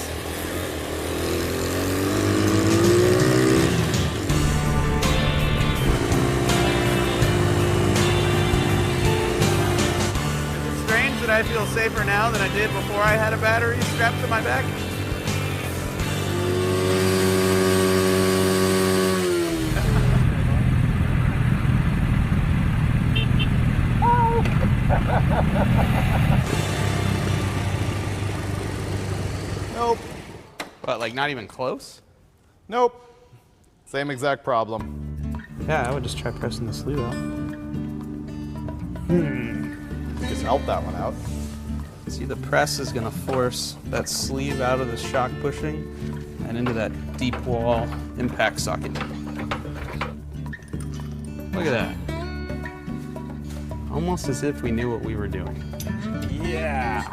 it strange that I feel safer now than I did before I had a battery strapped to my back? Nope. What, like not even close? Nope. Same exact problem. Yeah, I would just try pressing the sleeve out. Just help that one out. See, the press is gonna force that sleeve out of the shock pushing and into that deep wall impact socket. Look at that. Almost as if we knew what we were doing. Yeah.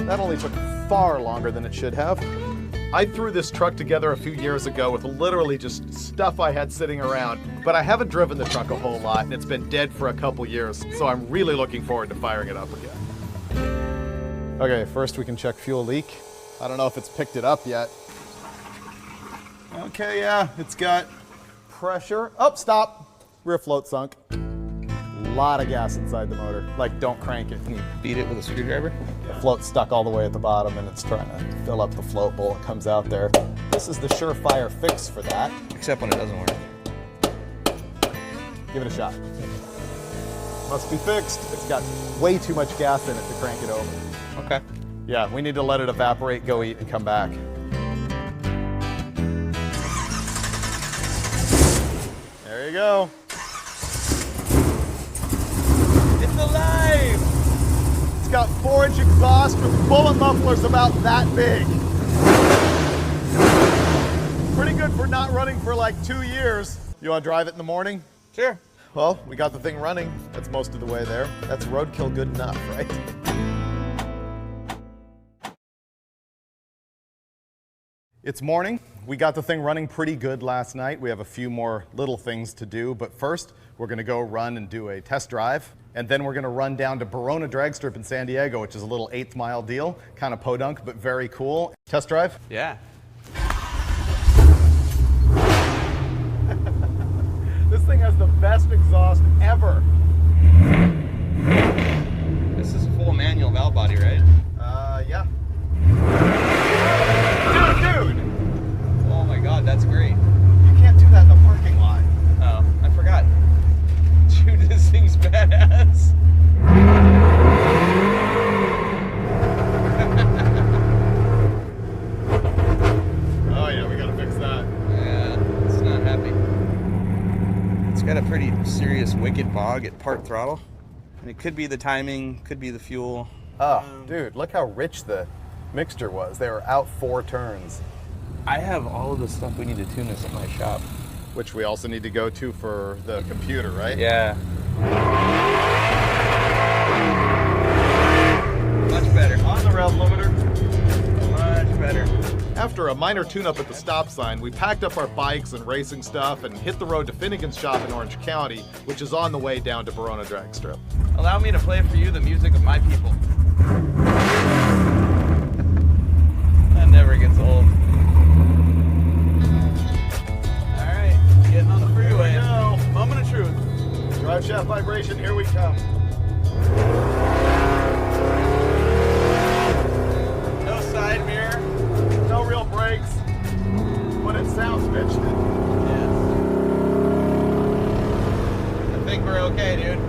That only took far longer than it should have. I threw this truck together a few years ago with literally just stuff I had sitting around, but I haven't driven the truck a whole lot and it's been dead for a couple years, so I'm really looking forward to firing it up again. Okay, first we can check fuel leak. I don't know if it's picked it up yet. Okay, yeah, it's got pressure. Oh, stop. Rear float sunk. Lot of gas inside the motor. Like, don't crank it. Can you beat it with a screwdriver? The float's stuck all the way at the bottom and it's trying to fill up the float bowl that comes out there. This is the surefire fix for that. Except when it doesn't work. Give it a shot. Must be fixed. It's got way too much gas in it to crank it over. Okay. Yeah, we need to let it evaporate, go eat, and come back. There you go. It's alive! It's got 4-inch exhaust with bullet mufflers about that big. Pretty good for not running for like 2 years. You want to drive it in the morning? Sure. Well, we got the thing running. That's most of the way there. That's roadkill good enough, right? It's morning. We got the thing running pretty good last night. We have a few more little things to do, but first we're gonna go run and do a test drive. And then we're gonna run down to Barona Drag Strip in San Diego, which is a little 8th mile deal. Kind of podunk, but very cool. Test drive? Yeah. This thing has the best exhaust ever. This is a full manual valve body, right? Yeah. Dude! Oh my god, that's great. You can't do that in the parking lot. Oh, I forgot. Dude, this thing's badass. Oh yeah, we gotta fix that. Yeah, it's not happy. It's got a pretty serious wicked bog at part throttle. And it could be the timing, could be the fuel. Oh, dude, look how rich the mixture was. They were out 4 turns. I have all of the stuff we need to tune this at my shop. Which we also need to go to for the computer, right? Yeah. Much better. On the rev limiter. Much better. After a minor tune-up at the stop sign, we packed up our bikes and racing stuff and hit the road to Finnegan's shop in Orange County, which is on the way down to Barona Drag Strip. Allow me to play for you the music of my people. That never gets old. Alright, getting on the freeway. Moment of truth. Drive shaft vibration, here we come. No side mirror. No real brakes, but it sounds bitched. Yeah. I think we're okay, dude.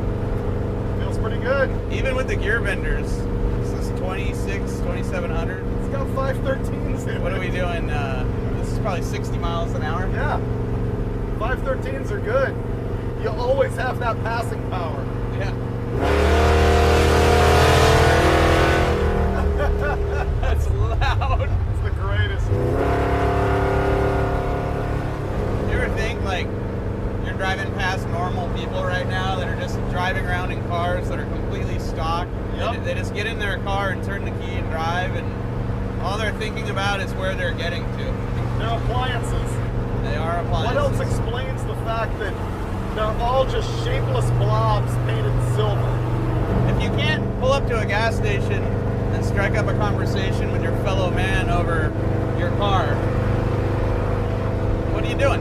Feels pretty good. Even with the gear benders. This is 2700. It's got 513s in it. What are we doing? This is probably 60 miles an hour. Yeah. 513s are good. You always have that passing power. Yeah. That's loud. It's the greatest. You ever think, like, you're driving past normal people right now that are just driving around in cars that are completely stock? Yep. They just get in their car and turn the key and drive, and all they're thinking about is where they're getting to. They're appliances. They are appliances. What else explains the fact that they're all just shapeless blobs painted silver? If you can't pull up to a gas station and strike up a conversation with your fellow man over your car, what are you doing?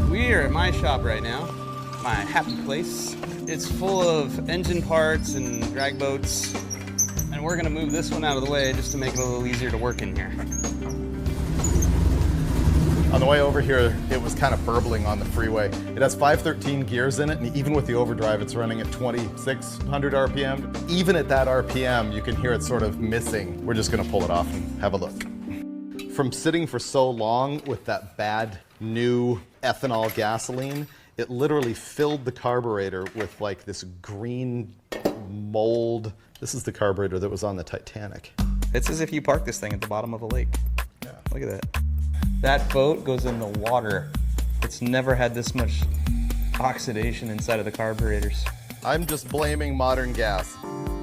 We are at my shop right now, my happy place. It's full of engine parts and drag boats, and we're gonna move this one out of the way just to make it a little easier to work in here. On the way over here, it was kind of burbling on the freeway. It has 513 gears in it, and even with the overdrive, it's running at 2600 RPM. Even at that RPM, you can hear it sort of missing. We're just gonna pull it off and have a look. From sitting for so long with that bad new ethanol gasoline, it literally filled the carburetor with like this green mold. This is the carburetor that was on the Titanic. It's as if you parked this thing at the bottom of a lake. Yeah. Look at that. That boat goes in the water. It's never had this much oxidation inside of the carburetors. I'm just blaming modern gas.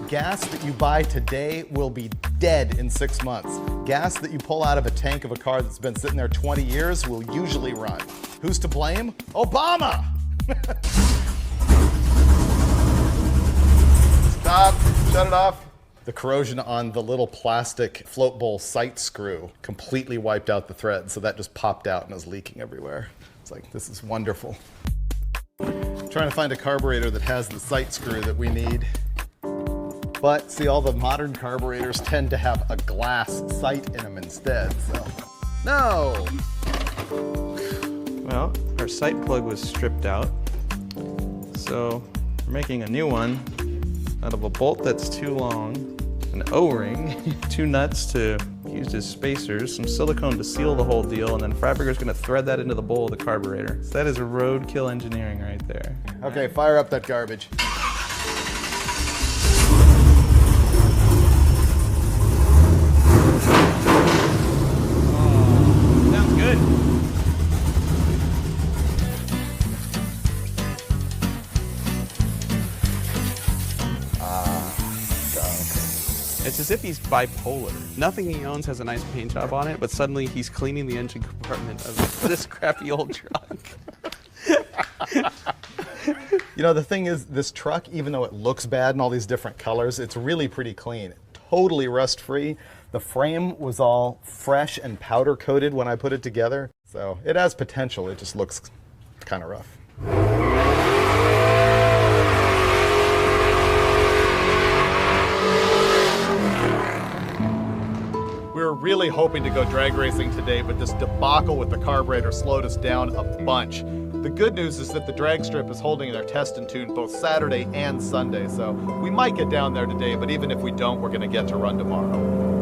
Gas that you buy today will be dead in 6 months. Gas that you pull out of a tank of a car that's been sitting there 20 years will usually run. Who's to blame? Obama! Stop, shut it off. The corrosion on the little plastic float bowl sight screw completely wiped out the thread, so that just popped out and is leaking everywhere. It's like, this is wonderful. Trying to find a carburetor that has the sight screw that we need. But see, all the modern carburetors tend to have a glass sight in them instead, so. No! Well, our sight plug was stripped out. So we're making a new one out of a bolt that's too long, an O-ring, 2 nuts to use as spacers, some silicone to seal the whole deal, and then Freiburger's gonna thread that into the bowl of the carburetor. So that is roadkill engineering right there. Okay, fire up that garbage. It's as if he's bipolar. Nothing he owns has a nice paint job on it, but suddenly he's cleaning the engine compartment of this crappy old truck. You know, the thing is, this truck, even though it looks bad in all these different colors, it's really pretty clean. Totally rust-free. The frame was all fresh and powder coated when I put it together. So it has potential, it just looks kind of rough. We were really hoping to go drag racing today, but this debacle with the carburetor slowed us down a bunch. The good news is that the drag strip is holding their test and tune both Saturday and Sunday, so we might get down there today, but even if we don't, we're going to get to run tomorrow.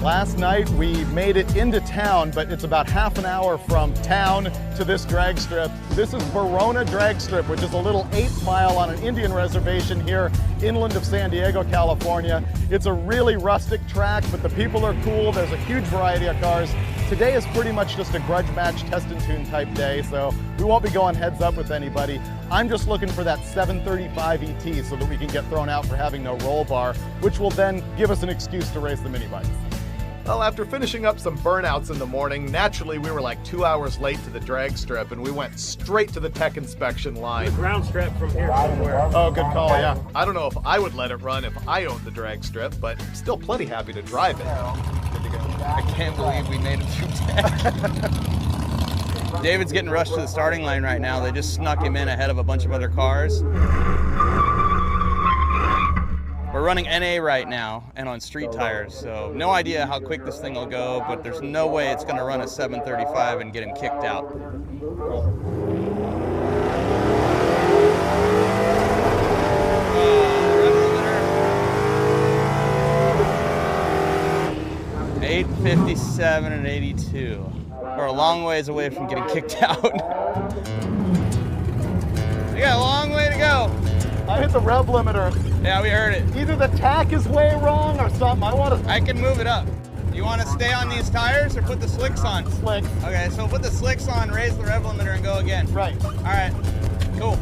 Last night we made it into town, but it's about half an hour from town to this drag strip. This is Verona Drag Strip, which is a little 8th mile on an Indian reservation here inland of San Diego, California. It's a really rustic track, but the people are cool. There's a huge variety of cars. Today is pretty much just a grudge match test and tune type day, so we won't be going heads up with anybody. I'm just looking for that 735 ET so that we can get thrown out for having no roll bar, which will then give us an excuse to race the mini bikes. Well, after finishing up some burnouts in the morning, naturally we were like 2 hours late to the drag strip, and we went straight to the tech inspection line. Ground strap from here somewhere. Oh, good call, yeah. I don't know if I would let it run if I owned the drag strip, but still plenty happy to drive it. Good to go. I can't believe we made it through tech. David's getting rushed to the starting line right now. They just snuck him in ahead of a bunch of other cars. We're running NA right now and on street tires, so no idea how quick this thing will go, but there's no way it's going to run a 735 and get him kicked out. 857 and 82. We're a long ways away from getting kicked out. We got a long way to go. I hit the rev limiter. Yeah, we heard it. Either the tack is way wrong or something. I can move it up. You want to stay on these tires or put the slicks on? Slicks. Okay, so put the slicks on, raise the rev limiter, and go again. Right. All right, cool.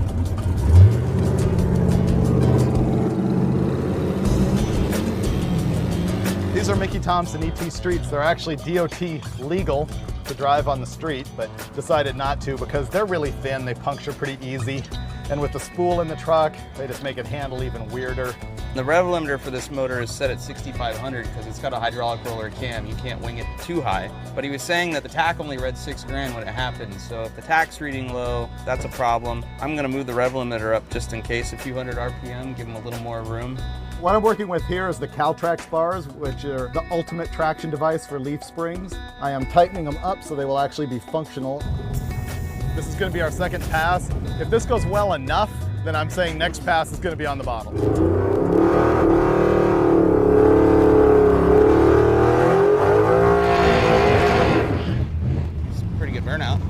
These are Mickey Thompson ET streets. They're actually DOT legal to drive on the street, but decided not to because they're really thin. They puncture pretty easy. And with the spool in the truck, they just make it handle even weirder. The rev limiter for this motor is set at 6,500 because it's got a hydraulic roller cam. You can't wing it too high. But he was saying that the tack only read $6,000 when it happened. So if the tack's reading low, that's a problem. I'm gonna move the rev limiter up just in case, a few hundred RPM, give him a little more room. What I'm working with here is the Caltrax bars, which are the ultimate traction device for leaf springs. I am tightening them up so they will actually be functional. This is going to be our second pass. If this goes well enough, then I'm saying next pass is going to be on the bottle. It's a pretty good burnout.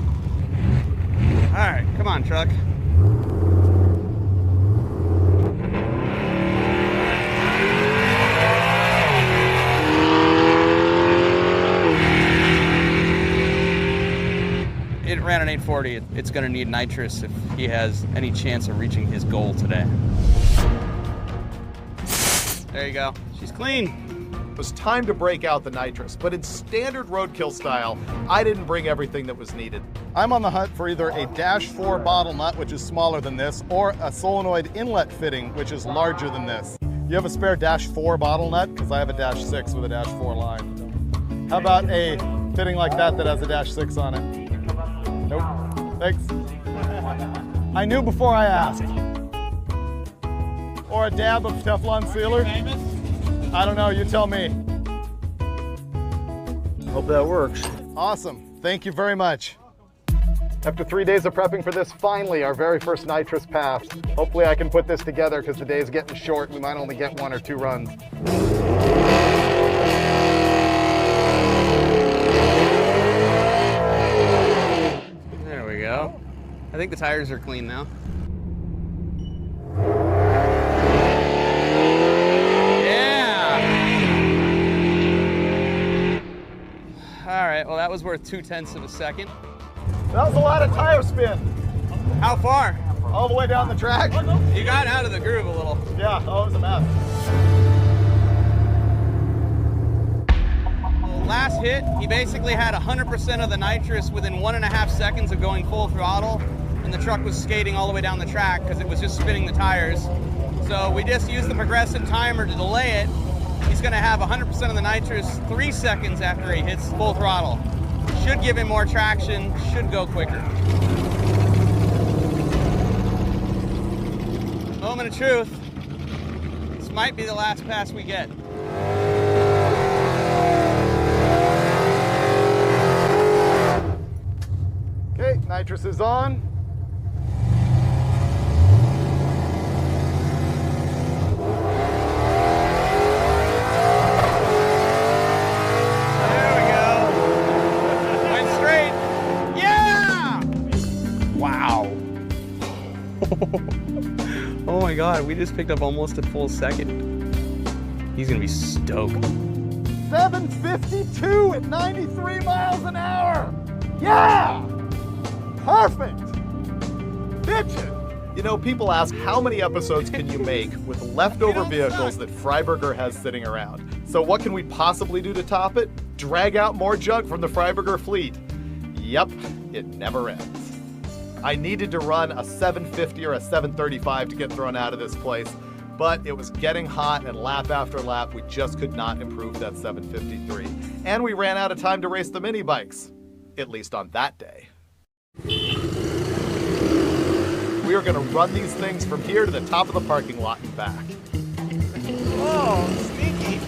All right, come on, truck. It ran an 840. It's going to need nitrous if he has any chance of reaching his goal today. There you go. She's clean. It was time to break out the nitrous, but in standard Roadkill style, I didn't bring everything that was needed. I'm on the hunt for either a -4 bottle nut, which is smaller than this, or a solenoid inlet fitting, which is larger than this. You have a spare -4 bottle nut? Because I have a -6 with a -4 line. How about a fitting like that that has a -6 on it? Nope. Thanks. I knew before I asked. Or a dab of Teflon sealer? I don't know, you tell me. Hope that works. Awesome. Thank you very much. After 3 days of prepping for this, finally our very first nitrous pass. Hopefully I can put this together because the day's getting short. We might only get 1 or 2 runs. There we go. I think the tires are clean now. that was worth 0.2 of a second. That was a lot of tire spin. How far? All the way down the track. You got out of the groove a little. Yeah, oh, it was a mess. Last hit, he basically had 100% of the nitrous within 1.5 seconds of going full throttle, and the truck was skating all the way down the track because it was just spinning the tires. So we just used the progressive timer to delay it. He's going to have 100% of the nitrous 3 seconds after he hits full throttle. Should give him more traction, should go quicker. Moment of truth. This might be the last pass we get. Okay, nitrous is on. There we go. Went straight. Yeah! Wow. Oh my God, we just picked up almost a full second. He's gonna be stoked. 752 at 93 miles an hour. Yeah! Perfect! Bitchin'! You know, people ask how many episodes can you make with leftover vehicles that Freiburger has sitting around. So what can we possibly do to top it? Drag out more junk from the Freiburger fleet. Yep, it never ends. I needed to run a 750 or a 735 to get thrown out of this place, but it was getting hot, and lap after lap, we just could not improve that 753. And we ran out of time to race the mini bikes, at least on that day. We are going to run these things from here to the top of the parking lot and back. Whoa, sneaky.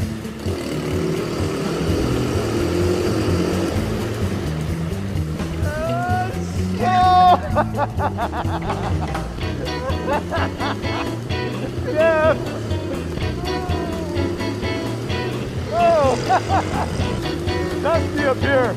Yes! Oh! That's me up here.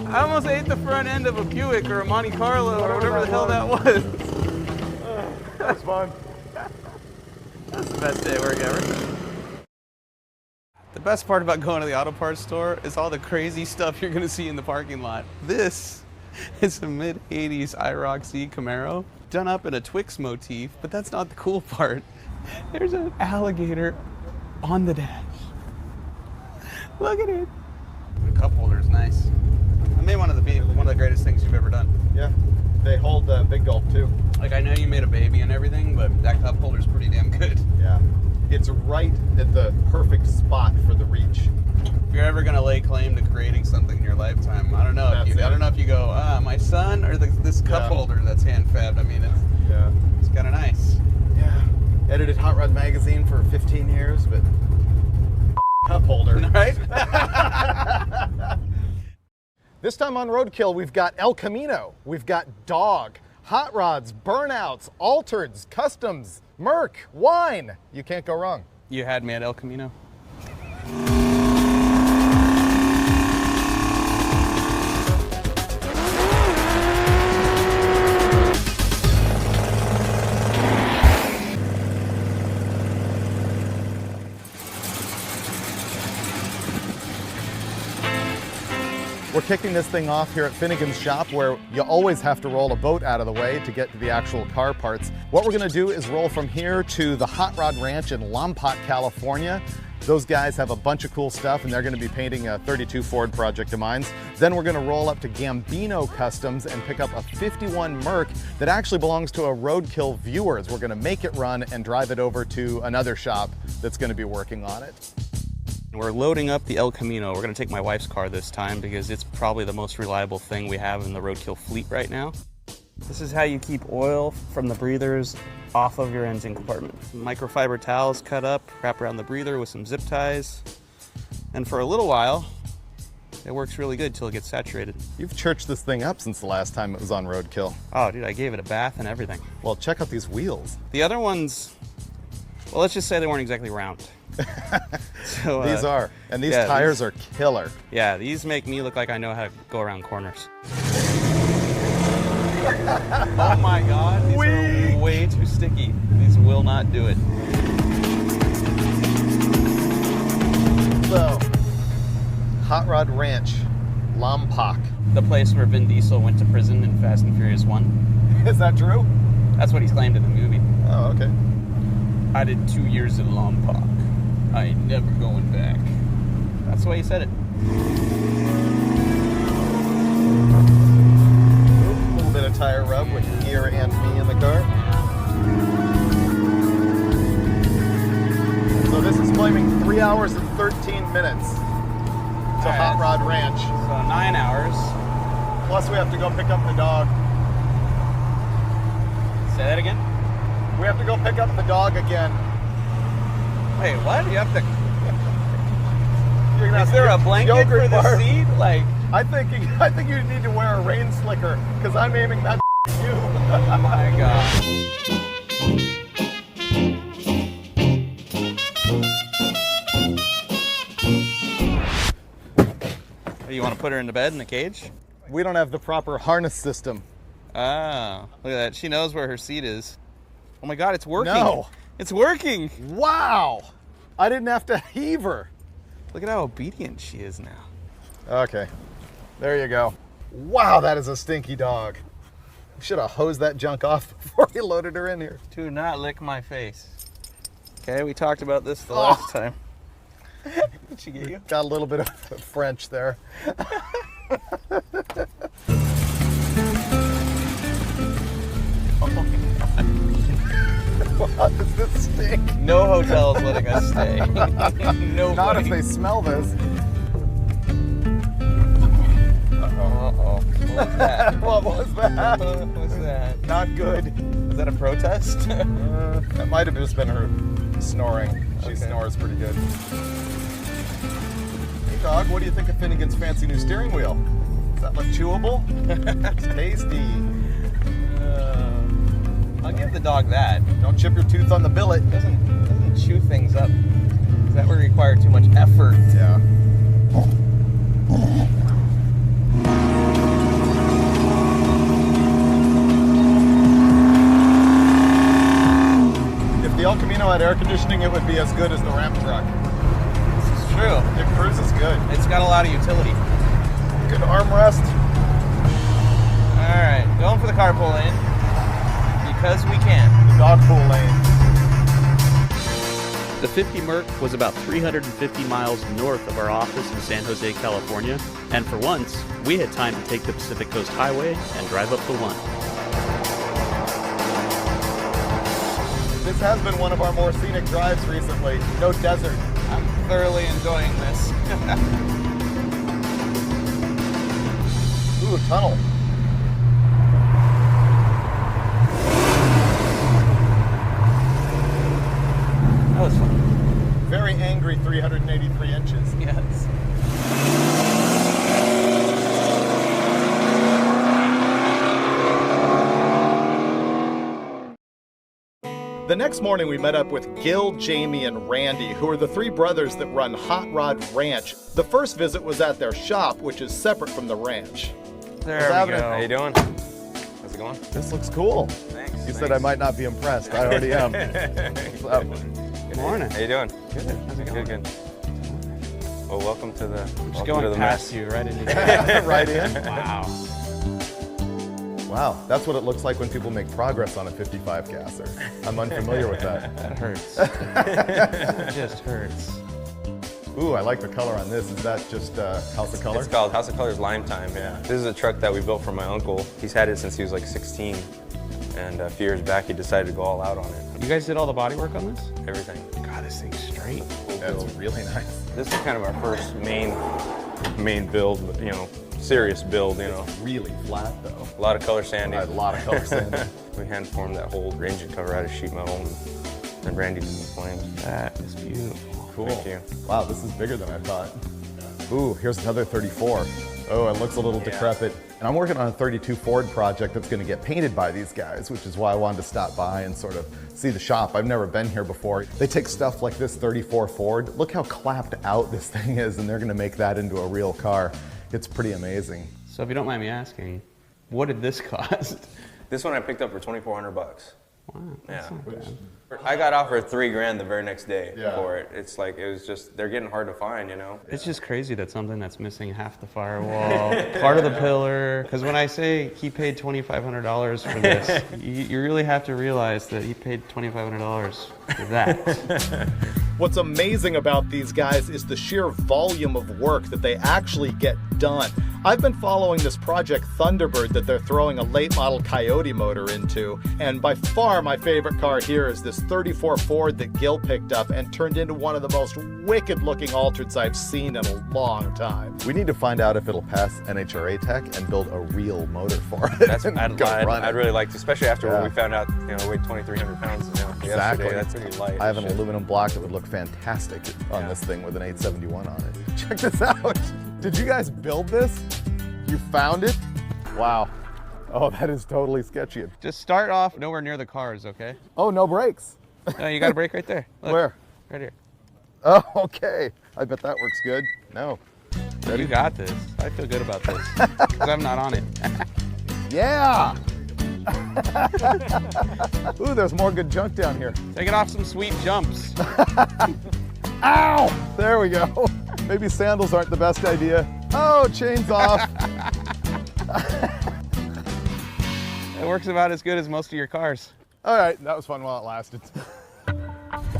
I almost ate the front end of a Buick or a Monte Carlo or whatever the hell that was. That was fun. That's the best day of work ever. The best part about going to the auto parts store is all the crazy stuff you're going to see in the parking lot. This is a mid-80s IROC Camaro done up in a Twix motif, but that's not the cool part. There's an alligator on the dash. Look at it. The cup holder is nice. I made one of the greatest things you've ever done. Yeah, they hold big gulp too. Like, I know you made a baby and everything, but that cup holder is pretty damn good. Yeah, it's right at the perfect spot for the reach. If you're ever gonna lay claim to creating something in your lifetime, I don't know if you go, my son or this cup holder that's hand fabbed. I mean, it's kind of nice. Yeah, edited Hot Rod Magazine for 15 years, but cup holder, right? This time on Roadkill, we've got El Camino, we've got Dog, hot rods, burnouts, altereds, customs, Merc, wine. You can't go wrong. You had me at El Camino. We're kicking this thing off here at Finnegan's shop, where you always have to roll a boat out of the way to get to the actual car parts. What we're gonna do is roll from here to the Hot Rod Ranch in Lompoc, California. Those guys have a bunch of cool stuff, and they're gonna be painting a 32 Ford project of mine. Then we're gonna roll up to Gambino Customs and pick up a 51 Merc that actually belongs to a Roadkill viewers. We're gonna make it run and drive it over to another shop that's gonna be working on it. We're loading up the El Camino. We're going to take my wife's car this time because it's probably the most reliable thing we have in the Roadkill fleet right now. This is how you keep oil from the breathers off of your engine compartment. Microfiber towels cut up, wrap around the breather with some zip ties, and for a little while, it works really good till it gets saturated. You've churched this thing up since the last time it was on Roadkill. Oh, dude, I gave it a bath and everything. Well, check out these wheels. The other ones, Well, let's just say they weren't exactly round. So, These are. And these yeah, tires are killer. Yeah, these make me look like I know how to go around corners. Oh my God, these are way too sticky. These will not do it. So, Hot Rod Ranch, Lompoc. The place where Vin Diesel went to prison in Fast and Furious 1. Is that true? That's what he's claimed in the movie. Oh, okay. I did 2 years in Lompoc. I ain't never going back. That's the way he said it. A little bit of tire rub with gear and me in the car. So this is claiming 3 hours and 13 minutes to Hot Rod Ranch. So 9 hours. Plus we have to go pick up the dog. Say that again? We have to go pick up the dog again. Wait, what? You have to... You're gonna Is have to there a get blanket yogurt for the bar. seat? Like... I think you need to wear a rain slicker because I'm aiming that at you. Oh my God. You want to put her in the bed in the cage? We don't have the proper harness system. Ah, look at that. She knows where her seat is. Oh my God, it's working. No. It's working. Wow. I didn't have to heave her. Look at how obedient she is now. Okay. There you go. Wow, that is a stinky dog. Should have hosed that junk off before we loaded her in here. Do not lick my face. Okay, we talked about this the last time. What'd she get you? Got a little bit of French there. Wow, does this stink? No hotel is letting us stay. Nobody. Not if they smell this. Uh-oh. What was that? What was that? What was that? Not good. Was that a protest? That might have just been her snoring. She Okay. snores pretty good. Hey dog, what do you think of Finnegan's fancy new steering wheel? Does that look chewable? It's tasty. I'll give the dog that. Don't chip your tooth on the billet. It doesn't chew things up. That would require too much effort. Yeah. If the El Camino had air conditioning, it would be as good as the Ram truck. This is true. It cruises good. It's got a lot of utility. Good armrest. All right, going for the carpool lane because we can. The dog pool lane. The 50 Merc was about 350 miles north of our office in San Jose, California, and for once, we had time to take the Pacific Coast Highway and drive up the one. This has been one of our more scenic drives recently. No desert. I'm thoroughly enjoying this. Ooh, tunnel. That was fun. Very angry 383 inches. Yes. The next morning, we met up with Gil, Jamie, and Randy, who are the three brothers that run Hot Rod Ranch. The first visit was at their shop, which is separate from the ranch. There What's we happening? go. How you doing? How's it going? This looks cool. Thanks. You said I might not be impressed. I already am. Good morning. How you doing? Good. How's it going? Good. Well, welcome to the. Just welcome going to the past mess. you right into the Right in. Wow. Wow, that's what it looks like when people make progress on a 55 gasser. I'm unfamiliar with that. That hurts. It just hurts. Ooh, I like the color on this. Is that just House of Color? It's called House of Colors Lime Time. Yeah. This is a truck that we built for my uncle. He's had it since he was like 16, and a few years back he decided to go all out on it. You guys did all the body work on this? Everything. God, this thing's straight. That's really nice. This is kind of our first main build, but, you know, serious build, you know. Really flat though. A lot of color sanding. A lot of color sanding. We hand formed that whole engine cover out of sheet metal, and then Randy did the flames. That is beautiful. Cool. Thank you. Wow, this is bigger than I thought. Ooh, here's another 34. Oh, it looks a little decrepit. And I'm working on a 32 Ford project that's going to get painted by these guys, which is why I wanted to stop by and sort of see the shop. I've never been here before. They take stuff like this 34 Ford. Look how clapped out this thing is, and they're going to make that into a real car. It's pretty amazing. So if you don't mind me asking, what did this cost? This one I picked up for $2,400. Wow, that's not bad. I got offered $3,000 the very next day for it. It's like, it was just, they're getting hard to find, you know? It's just crazy that something that's missing half the firewall, part of the pillar, because when I say he paid $2,500 for this, you really have to realize that he paid $2,500 for that. What's amazing about these guys is the sheer volume of work that they actually get done. I've been following this Project Thunderbird that they're throwing a late model Coyote motor into, and by far my favorite car here is this 34 Ford that Gil picked up and turned into one of the most wicked looking altereds I've seen in a long time. We need to find out if it'll pass NHRA tech and build a real motor for it. I'd really like to, especially after when we found out, you know, it weighed 2,300 pounds Exactly. yesterday. That's pretty light. I have an aluminum block that would look fantastic on this thing with an 871 on it. Check this out. Did you guys build this? You found it? Wow. Oh, that is totally sketchy. Just start off nowhere near the cars, okay? Oh, no brakes. No, you got a brake right there. Look, Where? right here. Oh, okay. I bet that works good. No. Ready? You got this. I feel good about this, because I'm not on it. Yeah! Ooh, there's more good junk down here. Take it off some sweet jumps. Ow! There we go. Maybe sandals aren't the best idea. Oh, chains off. It works about as good as most of your cars. All right, that was fun while it lasted.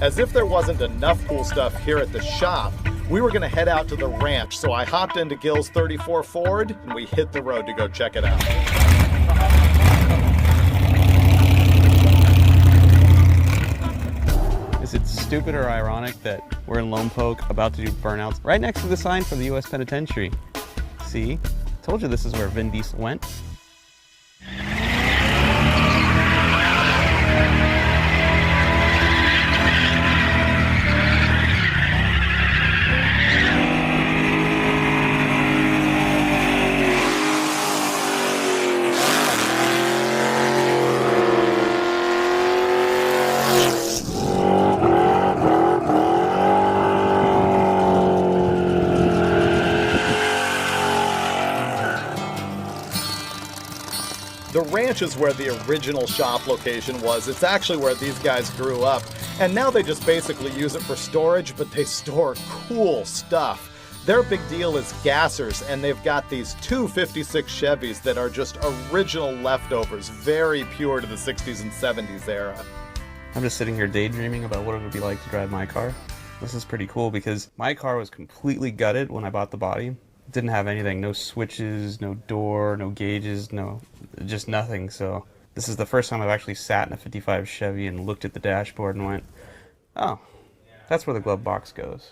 As if there wasn't enough cool stuff here at the shop, we were gonna head out to the ranch, so I hopped into Gil's 34 Ford and we hit the road to go check it out. Is it stupid or ironic that we're in Lompoc about to do burnouts right next to the sign from the U.S. Penitentiary? See? Told you this is where Vin Diesel went. The ranch is where the original shop location was. It's actually where these guys grew up. And now they just basically use it for storage, but they store cool stuff. Their big deal is gassers, and they've got these two 56 Chevys that are just original leftovers, very pure to the 60s and 70s era. I'm just sitting here daydreaming about what it would be like to drive my car. This is pretty cool because my car was completely gutted when I bought the body. It didn't have anything, no switches, no door, no gauges, just nothing. So this is the first time I've actually sat in a 55 Chevy and looked at the dashboard and went, oh, that's where the glove box goes.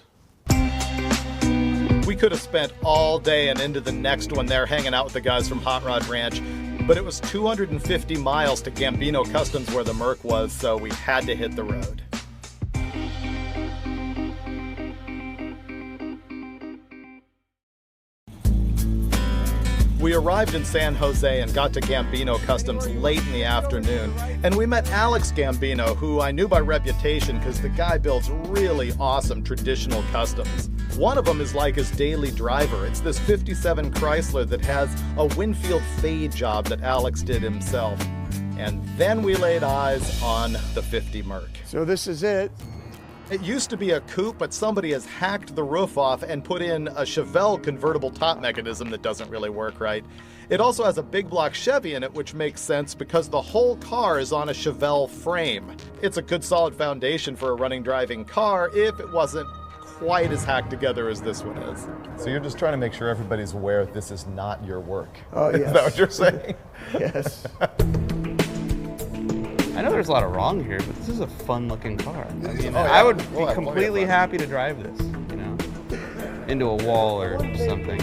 We could have spent all day and into the next one there hanging out with the guys from Hot Rod Ranch, but it was 250 miles to Gambino Customs where the Merc was, so we had to hit the road. We arrived in San Jose and got to Gambino Customs late in the afternoon, and we met Alex Gambino, who I knew by reputation because the guy builds really awesome traditional customs. One of them is like his daily driver. It's this 57 Chrysler that has a Winfield fade job that Alex did himself. And then we laid eyes on the 50 Merc. So this is it. It used to be a coupe, but somebody has hacked the roof off and put in a Chevelle convertible top mechanism that doesn't really work right. It also has a big block Chevy in it, which makes sense because the whole car is on a Chevelle frame. It's a good solid foundation for a running driving car if it wasn't quite as hacked together as this one is. So you're just trying to make sure everybody's aware this is not your work. Oh, yes. Is that what you're saying? Yes. I know there's a lot of wrong here, but this is a fun-looking car. I mean, Oh, yeah. I would be Well, completely happy to drive this, you know, into a wall or something.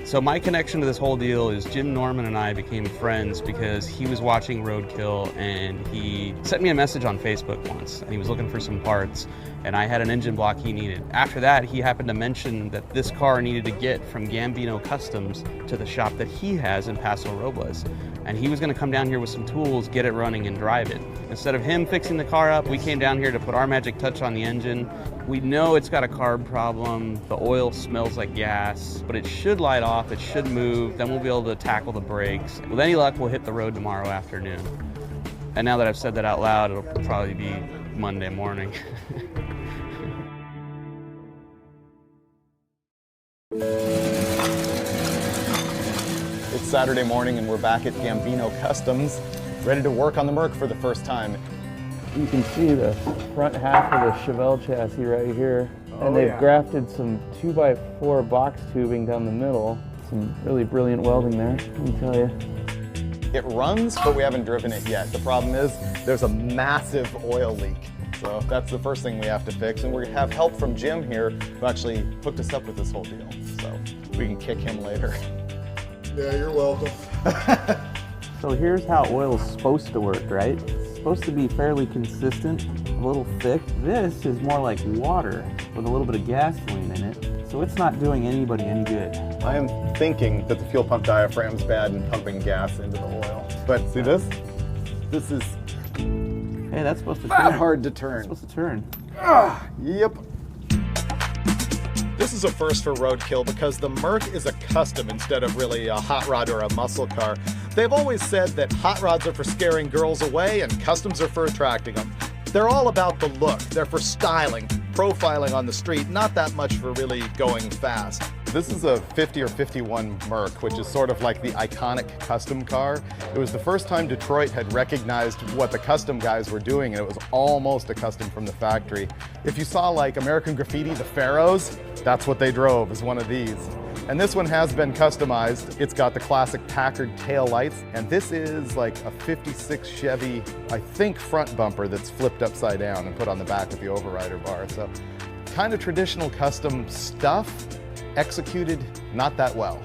So my connection to this whole deal is Jim Norman and I became friends because he was watching Roadkill and he sent me a message on Facebook once and he was looking for some parts and I had an engine block he needed. After that, he happened to mention that this car needed to get from Gambino Customs to the shop that he has in Paso Robles. And he was gonna come down here with some tools, get it running, and drive it. Instead of him fixing the car up, we came down here to put our magic touch on the engine. We know it's got a carb problem, the oil smells like gas, but it should light off, it should move, then we'll be able to tackle the brakes. With any luck, we'll hit the road tomorrow afternoon. And now that I've said that out loud, it'll probably be Monday morning. It's Saturday morning and we're back at Gambino Customs, ready to work on the Merc for the first time. You can see the front half of the Chevelle chassis right here. And they've grafted some 2x4 box tubing down the middle. Some really brilliant welding there, let me tell you. It runs, but we haven't driven it yet. The problem is there's a massive oil leak. So that's the first thing we have to fix. And we have help from Jim here, who actually hooked us up with this whole deal. So we can kick him later. Yeah, you're welcome. So here's how oil is supposed to work, right? It's supposed to be fairly consistent, a little thick. This is more like water with a little bit of gasoline in it. So it's not doing anybody any good. I am thinking that the fuel pump diaphragm's bad and pumping gas into the oil. But see this? This is Hey, that's supposed to turn. hard to turn. It's supposed to turn. Yep. This is a first for Roadkill because the Merc is a custom instead of really a hot rod or a muscle car. They've always said that hot rods are for scaring girls away and customs are for attracting them. They're all about the look. They're for styling, profiling on the street, not that much for really going fast. This is a 50 or 51 Merc, which is sort of like the iconic custom car. It was the first time Detroit had recognized what the custom guys were doing, and it was almost a custom from the factory. If you saw like American Graffiti, the Pharaohs, that's what they drove, is one of these. And this one has been customized. It's got the classic Packard tail lights, and this is like a 56 Chevy, I think, front bumper that's flipped upside down and put on the back with the overrider bar. So kind of traditional custom stuff, executed not that well.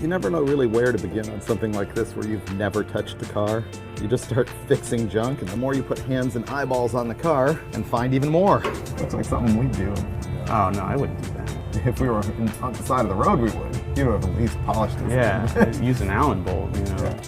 You never know really where to begin on something like this where you've never touched the car. You just start fixing junk, and the more you put hands and eyeballs on the car, and find even more. Looks like something we'd do. Oh no, I wouldn't do that. If we were on the side of the road, we would. You would have at least polished this. Yeah, use an Allen bolt, you know. Yeah.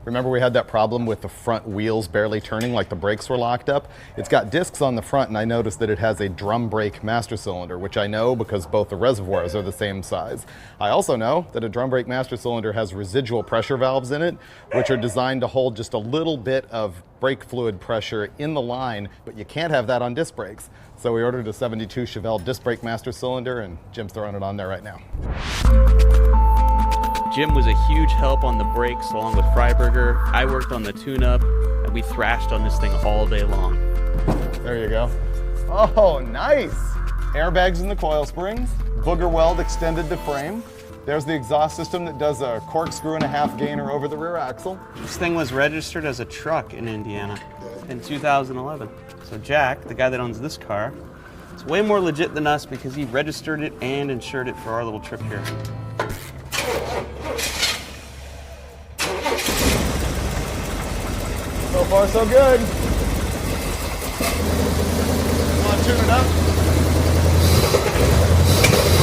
Remember we had that problem with the front wheels barely turning, like the brakes were locked up? It's got discs on the front, and I noticed that it has a drum brake master cylinder, which I know because both the reservoirs are the same size. I also know that a drum brake master cylinder has residual pressure valves in it, which are designed to hold just a little bit of brake fluid pressure in the line, but you can't have that on disc brakes. So we ordered a 72 Chevelle disc brake master cylinder, and Jim's throwing it on there right now. Jim was a huge help on the brakes along with Freiburger. I worked on the tune-up, and we thrashed on this thing all day long. There you go. Oh, nice! Airbags in the coil springs, booger weld extended to frame. There's the exhaust system that does a corkscrew and a half gainer over the rear axle. This thing was registered as a truck in Indiana in 2011. So Jack, the guy that owns this car, is way more legit than us because he registered it and insured it for our little trip here. So far, so good. Want to tune it up?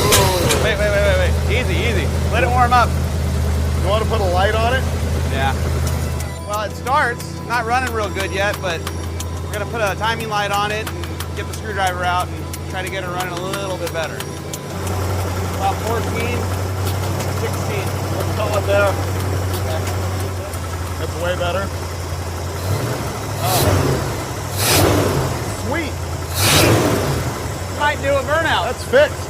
Ooh. Wait. Easy. Let it warm up. You want to put a light on it? Yeah. Well, it starts. Not running real good yet, but we're going to put a timing light on it and get the screwdriver out and try to get it running a little bit better. About 14, 16. Let's call it there. Okay. That's way better. Oh. Sweet. Might do a burnout. That's fixed.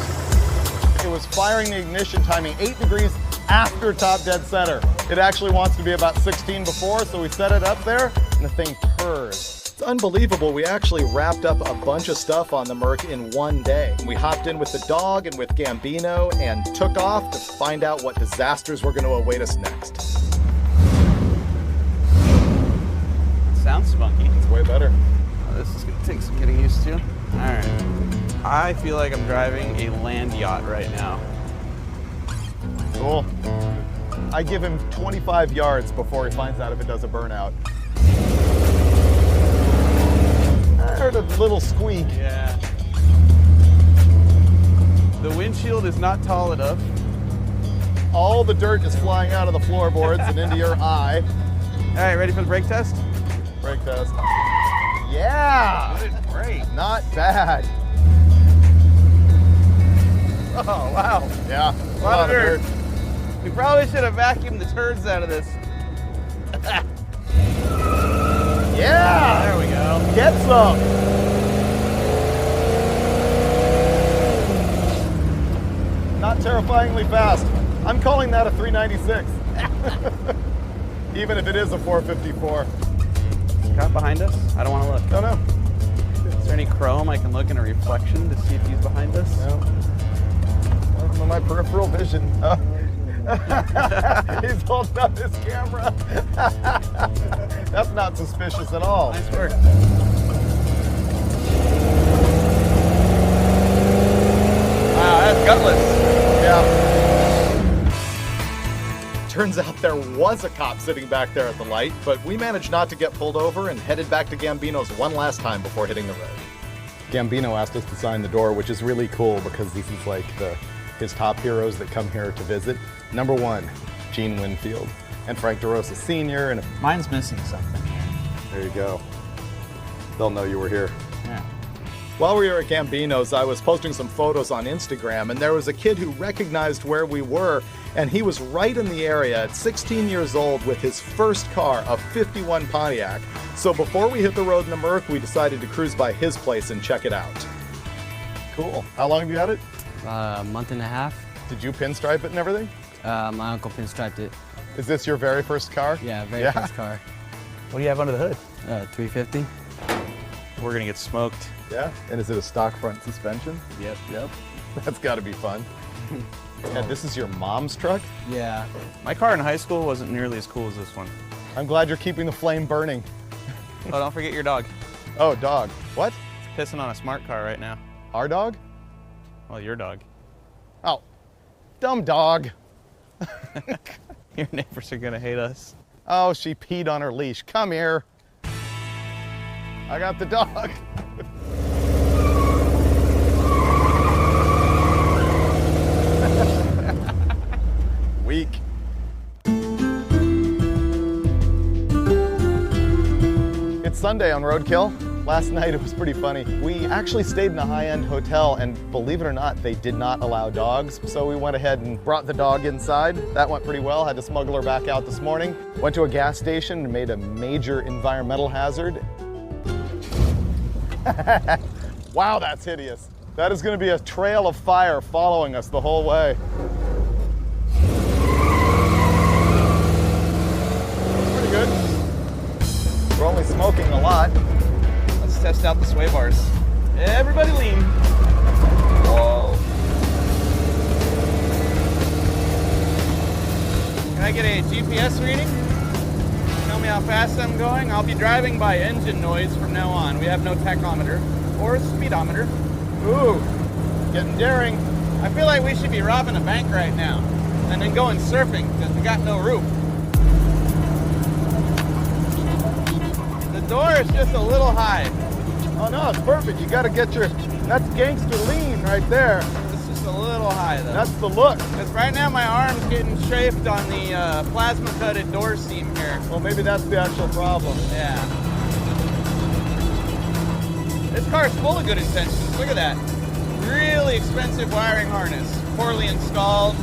It was firing the ignition timing 8 degrees after top dead center. It actually wants to be about 16 before, so we set it up there, and the thing purrs. It's unbelievable. We actually wrapped up a bunch of stuff on the Merc in one day. We hopped in with the dog and with Gambino and took off to find out what disasters were going to await us next. Sounds spunky. It's way better. Oh, this is gonna take some getting used to. All right. I feel like I'm driving a land yacht right now. Cool. I give him 25 yards before he finds out if it does a burnout. heard a little squeak. Yeah. The windshield is not tall enough. All the dirt is flying out of the floorboards and into your eye. All right, ready for the brake test? Brake test. Yeah! Good, great. Not bad. Oh, wow. Yeah, A lot of dirt. We probably should have vacuumed the turds out of this. Yeah! There we go. Get some. Not terrifyingly fast. I'm calling that a 396. Even if it is a 454. Cop behind us? I don't want to look. No, no. Is there any chrome I can look in a reflection to see if he's behind us? No. From my peripheral vision. Oh. He's holding up his camera. That's not suspicious at all. Nice work. Wow, that's gutless. Yeah. Turns out there was a cop sitting back there at the light, but we managed not to get pulled over and headed back to Gambino's one last time before hitting the road. Gambino asked us to sign the door, which is really cool because this is like his top heroes that come here to visit. Number one, Gene Winfield and Frank DeRosa Sr. And mine's missing something here. There you go. They'll know you were here. Yeah. While we were at Gambino's, I was posting some photos on Instagram, and there was a kid who recognized where we were, and he was right in the area at 16 years old with his first car, a 51 Pontiac. So before we hit the road in the Merc, we decided to cruise by his place and check it out. Cool. How long have you had it? A month and a half. Did you pinstripe it and everything? My uncle pinstriped it. Is this your very first car? Yeah, very first car. What do you have under the hood? 350. We're gonna get smoked. Yeah? And is it a stock front suspension? Yep. That's gotta be fun. And this is your mom's truck? Yeah. My car in high school wasn't nearly as cool as this one. I'm glad you're keeping the flame burning. Oh, don't forget your dog. Oh, dog. What? It's pissing on a smart car right now. Our dog? Well, your dog. Oh, dumb dog. Your neighbors are gonna hate us. Oh, she peed on her leash. Come here. I got the dog. Weak. It's Sunday on Roadkill. Last night it was pretty funny. We actually stayed in a high-end hotel, and believe it or not, they did not allow dogs. So we went ahead and brought the dog inside. That went pretty well. Had to smuggle her back out this morning. Went to a gas station and made a major environmental hazard. Wow, that's hideous. That is going to be a trail of fire following us the whole way. Pretty good. We're only smoking a lot. Let's test out the sway bars. Everybody lean. Whoa. Can I get a GPS reading? Tell me how fast I'm going. I'll be driving by engine noise from now on. We have no tachometer or speedometer. Ooh, getting daring. I feel like we should be robbing a bank right now and then going surfing because we got no roof. The door is just a little high. Oh no, it's perfect. You gotta get that's gangster lean right there. It's just a little high though. That's the look. Because right now my arm's getting chafed on the plasma cutted door seam here. Well, maybe that's the actual problem. Yeah. This car's full of good intentions. Look at that. Really expensive wiring harness. Poorly installed.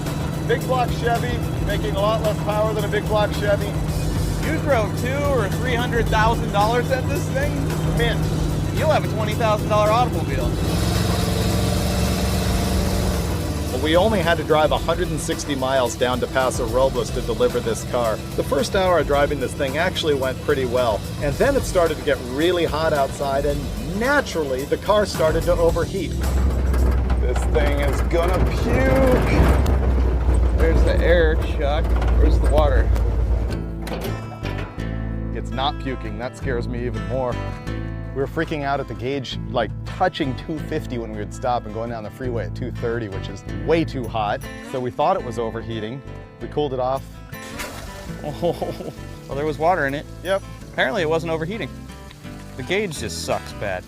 Big block Chevy, making a lot less power than a big block Chevy. You drove $200,000 or $300,000 at this thing? Mint. You'll have a $20,000 automobile. Well, we only had to drive 160 miles down to Paso Robles to deliver this car. The first hour of driving this thing actually went pretty well. And then it started to get really hot outside, and naturally, the car started to overheat. This thing is gonna puke. There's the air, Chuck. Where's the water? It's not puking. That scares me even more. We were freaking out at the gauge, like touching 250 when we would stop and going down the freeway at 230, which is way too hot. So we thought it was overheating. We cooled it off. Oh, well, there was water in it. Yep. Apparently it wasn't overheating. The gauge just sucks bad.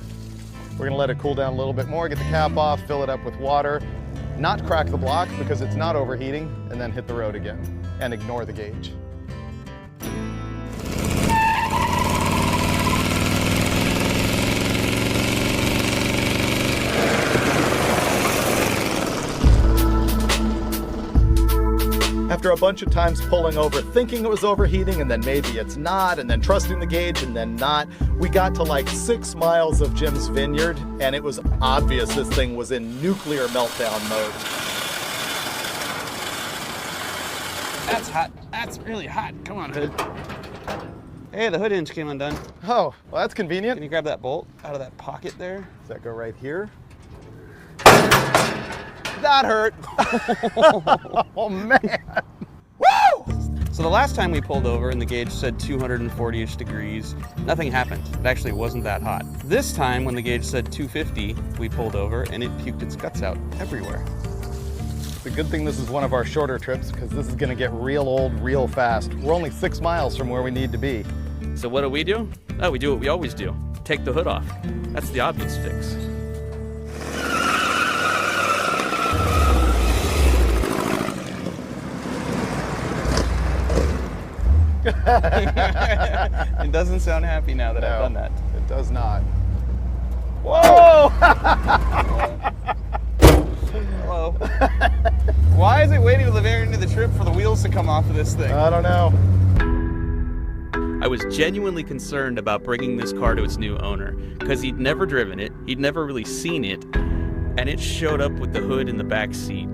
We're gonna let it cool down a little bit more, get the cap off, fill it up with water, not crack the block because it's not overheating, and then hit the road again and ignore the gauge. After a bunch of times pulling over, thinking it was overheating, and then maybe it's not, and then trusting the gauge, and then not, we got to like 6 miles of Jim's vineyard, and it was obvious this thing was in nuclear meltdown mode. That's hot. That's really hot. Come on, hood. Hey, the hood hinge came undone. Oh, well, that's convenient. Can you grab that bolt out of that pocket there? Does that go right here? That hurt. Oh, man. Woo! So the last time we pulled over and the gauge said 240-ish degrees, nothing happened. It actually wasn't that hot. This time when the gauge said 250, we pulled over and it puked its guts out everywhere. It's a good thing this is one of our shorter trips because this is gonna get real old real fast. We're only 6 miles from where we need to be. So what do? Oh, we do what we always do. Take the hood off. That's the obvious fix. It doesn't sound happy now that I've done that. It does not. Whoa! Hello. Why is it waiting to the very end of the trip for the wheels to come off of this thing? I don't know. I was genuinely concerned about bringing this car to its new owner because he'd never driven it, he'd never really seen it, and it showed up with the hood in the back seat.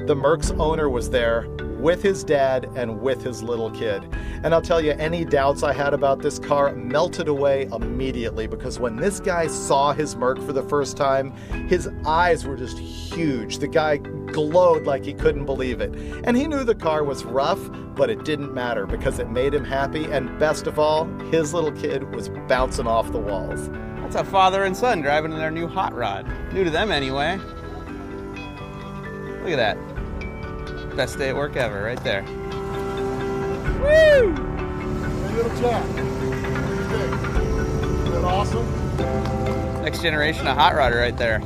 The Merc's owner was there with his dad and with his little kid. And I'll tell you, any doubts I had about this car melted away immediately because when this guy saw his Merc for the first time, his eyes were just huge. The guy glowed like he couldn't believe it. And he knew the car was rough, but it didn't matter because it made him happy. And best of all, his little kid was bouncing off the walls. That's a father and son driving in their new hot rod. New to them anyway. Look at that. Best day at work ever, right there. Woo! Hey, little Jack. What do you think? Is that awesome? Next generation of hot rodder right there.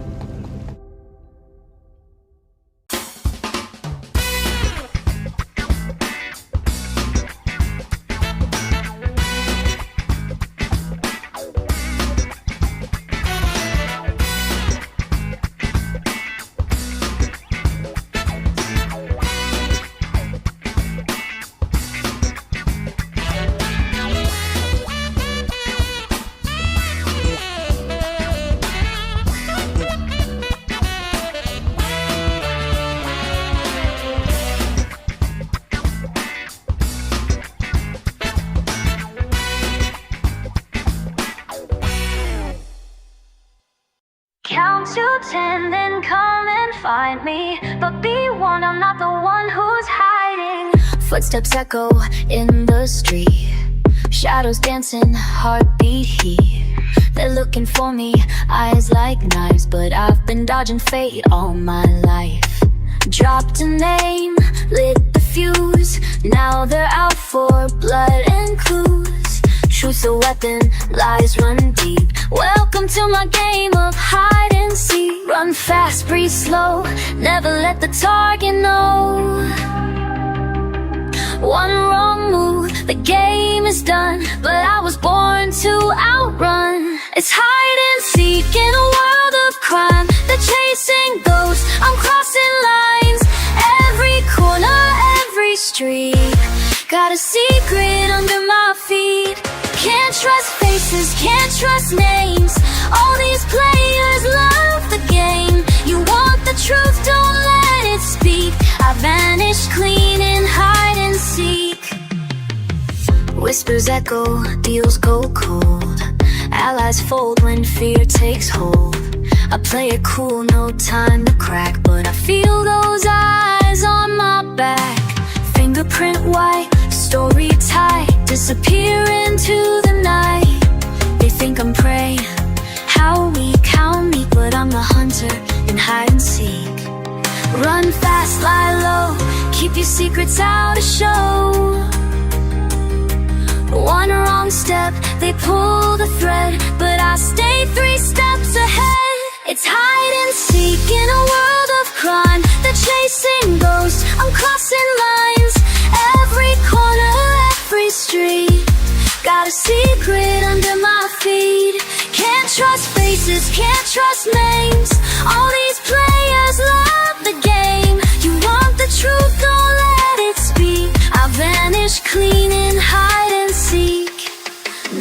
Count to 10, then come and find me. But be warned, I'm not the one who's hiding. Footsteps echo in the street. Shadows dancing, heartbeat heat. They're looking for me, eyes like knives. But I've been dodging fate all my life. Dropped a name, lit the fuse. Now they're out for blood and clues. Truth's a weapon, lies run deep. Welcome to my game of hide and seek. Run fast, breathe slow, never let the target know. One wrong move, the game is done. But I was born to outrun. It's hide and seek in a world of crime. They're chasing ghosts, I'm crossing lines. Every corner, every street. Got a secret under my feet. Can't trust faces, can't trust names. All these players love the game. You want the truth, don't let it speak. I vanish clean in hide and seek. Whispers echo, deals go cold. Allies fold when fear takes hold. I play it cool, no time to crack. But I feel those eyes on my back. Fingerprint white, story tight. Disappear into the night. They think I'm prey, how weak, but I'm the hunter in hide and seek. Run fast, lie low, keep your secrets out of show. One wrong step, they pull the thread. But I stay 3 steps ahead. It's hide and seek in a world of crime. They're chasing ghosts, I'm crossing lines. Every corner, every street, got a secret under my feet. Can't trust faces, can't trust names. All these players love the game. You want the truth, don't let it speak. I vanish clean in hide and seek.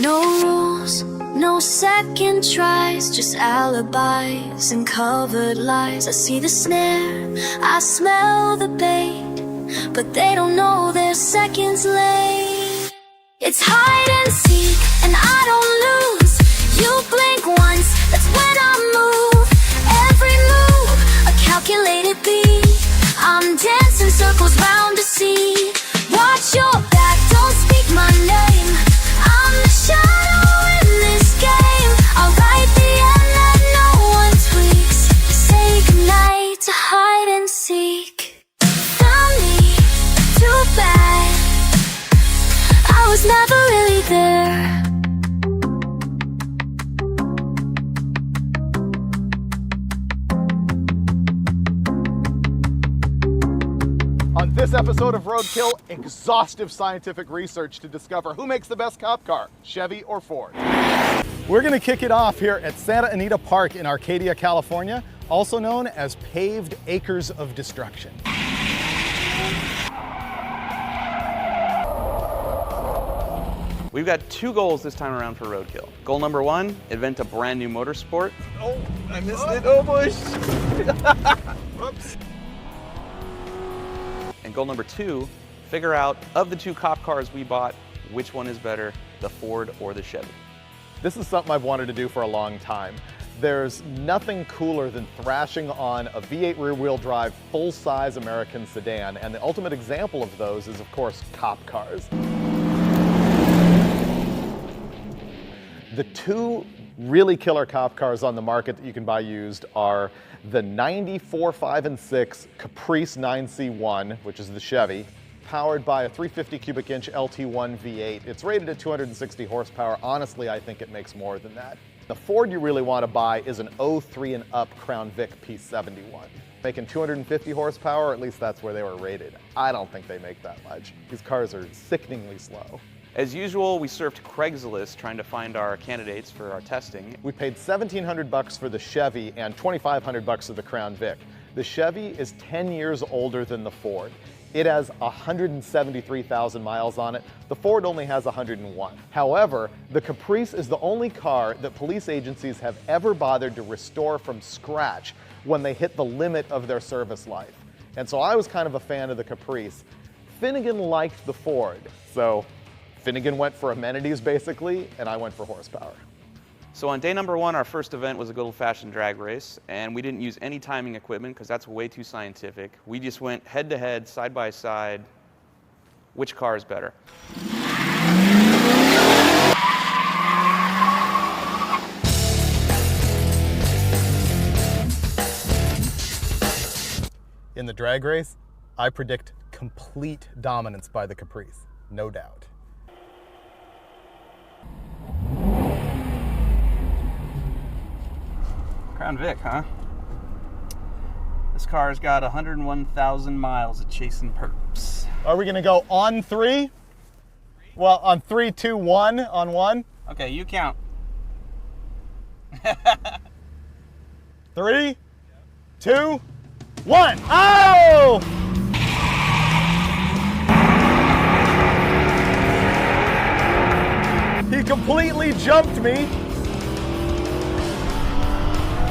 No rules, no second tries, just alibis and covered lies. I see the snare, I smell the bait, but they don't know they're seconds late. It's hide and seek, and I don't lose. You blink once, that's when I move. Every move, a calculated beat. I'm dancing circles round to see. Watch your back, don't speak my name. I'm the shadow in this game. I'll write the end that no one tweaks. Say goodnight to hide and seek. Found me, too bad I was never really there. On this episode of Roadkill, exhaustive scientific research to discover who makes the best cop car, Chevy or Ford. We're gonna kick it off here at Santa Anita Park in Arcadia, California, also known as Paved Acres of Destruction. We've got two goals this time around for Roadkill. Goal number one, invent a brand new motorsport. Oh, I missed it, oh boy. Whoops. And goal number two, figure out, of the two cop cars we bought, which one is better, the Ford or the Chevy. This is something I've wanted to do for a long time. There's nothing cooler than thrashing on a V8 rear-wheel drive, full-size American sedan, and the ultimate example of those is, of course, cop cars. The two really killer cop cars on the market that you can buy used are the 94 5 and 6 Caprice 9C1, which is the Chevy, powered by a 350 cubic inch LT1 V8. It's rated at 260 horsepower. Honestly, I think it makes more than that. The Ford you really want to buy is an 03 and up Crown Vic P71. Making 250 horsepower, or at least that's where they were rated. I don't think they make that much. These cars are sickeningly slow. As usual, we surfed Craigslist trying to find our candidates for our testing. We paid $1,700 for the Chevy and $2,500 for the Crown Vic. The Chevy is 10 years older than the Ford. It has 173,000 miles on it. The Ford only has 101. However, the Caprice is the only car that police agencies have ever bothered to restore from scratch when they hit the limit of their service life. And so I was kind of a fan of the Caprice. Finnegan liked the Ford, so Finnegan went for amenities basically, and I went for horsepower. So on day number one, our first event was a good old-fashioned drag race, and we didn't use any timing equipment because that's way too scientific. We just went head-to-head, side-by-side. Which car is better? In the drag race, I predict complete dominance by the Caprice, no doubt. Crown Vic, huh? This car's got 101,000 miles of chasing perps. Are we gonna go on three? Well, on 3, 2, 1, on one? Okay, you count. 3, 2, 1. Oh! He completely jumped me.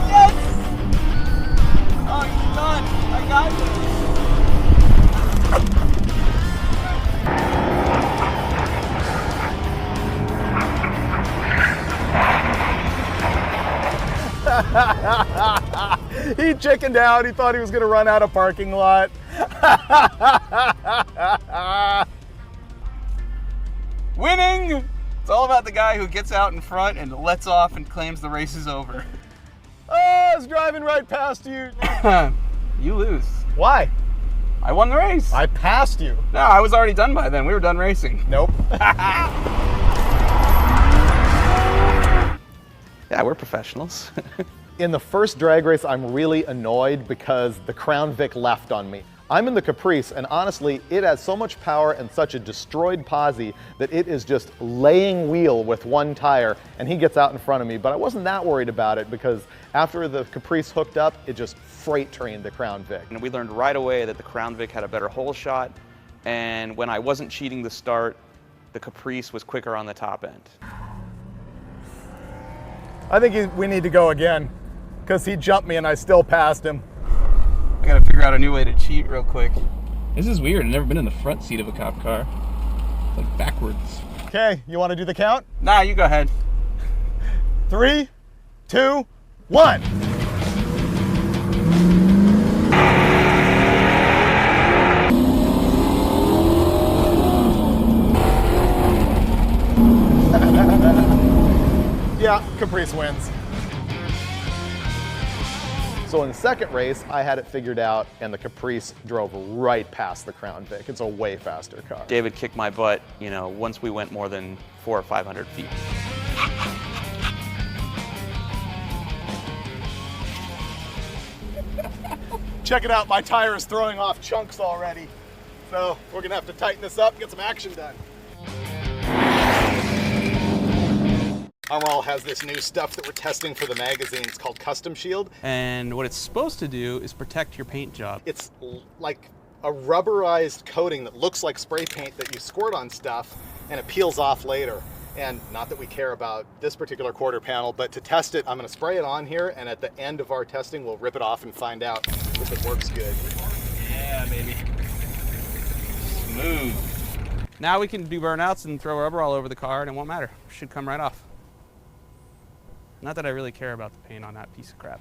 Yes! Oh, you're done. I got you. He chickened out. He thought he was going to run out of parking lot. Winning! It's all about the guy who gets out in front and lets off and claims the race is over. Oh, I was driving right past you. You lose. Why? I won the race. I passed you. No, I was already done by then. We were done racing. Nope. Yeah, we're professionals. In the first drag race, I'm really annoyed because the Crown Vic left on me. I'm in the Caprice, and honestly, it has so much power and such a destroyed posi that it is just laying wheel with one tire, and he gets out in front of me. But I wasn't that worried about it because after the Caprice hooked up, it just freight trained the Crown Vic. And we learned right away that the Crown Vic had a better hole shot, and when I wasn't cheating the start, the Caprice was quicker on the top end. I think we need to go again because he jumped me and I still passed him. I gotta figure out a new way to cheat real quick. This is weird. I've never been in the front seat of a cop car. It's like backwards. Okay, you want to do the count? Nah, you go ahead. 3, 2, 1. Yeah, Caprice wins. So in the second race, I had it figured out and the Caprice drove right past the Crown Vic. It's a way faster car. David kicked my butt, you know, once we went more than 400 or 500 feet. Check it out, my tire is throwing off chunks already. So we're gonna have to tighten this up, get some action done. Armorall has this new stuff that we're testing for the magazine. It's called Custom Shield. And what it's supposed to do is protect your paint job. It's like a rubberized coating that looks like spray paint that you squirt on stuff and it peels off later. And not that we care about this particular quarter panel, but to test it, I'm gonna spray it on here, and at the end of our testing, we'll rip it off and find out if it works good. Yeah, baby. Smooth. Now we can do burnouts and throw rubber all over the car and it won't matter. It should come right off. Not that I really care about the paint on that piece of crap.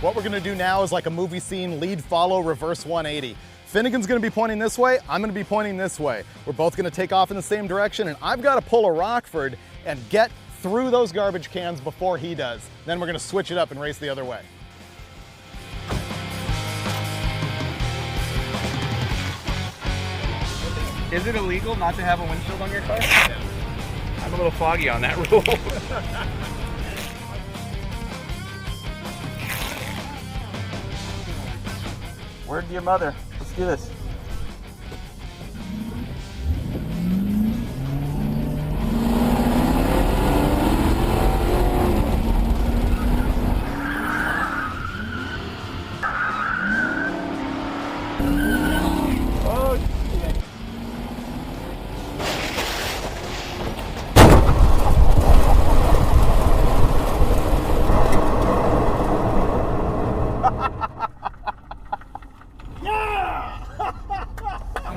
What we're gonna do now is like a movie scene, lead, follow, reverse 180. Finnegan's gonna be pointing this way, I'm gonna be pointing this way. We're both gonna take off in the same direction, and I've gotta pull a Rockford and get through those garbage cans before he does. Then we're gonna switch it up and race the other way. Is it illegal not to have a windshield on your car? I'm a little foggy on that rule. Word to your mother. Let's do this.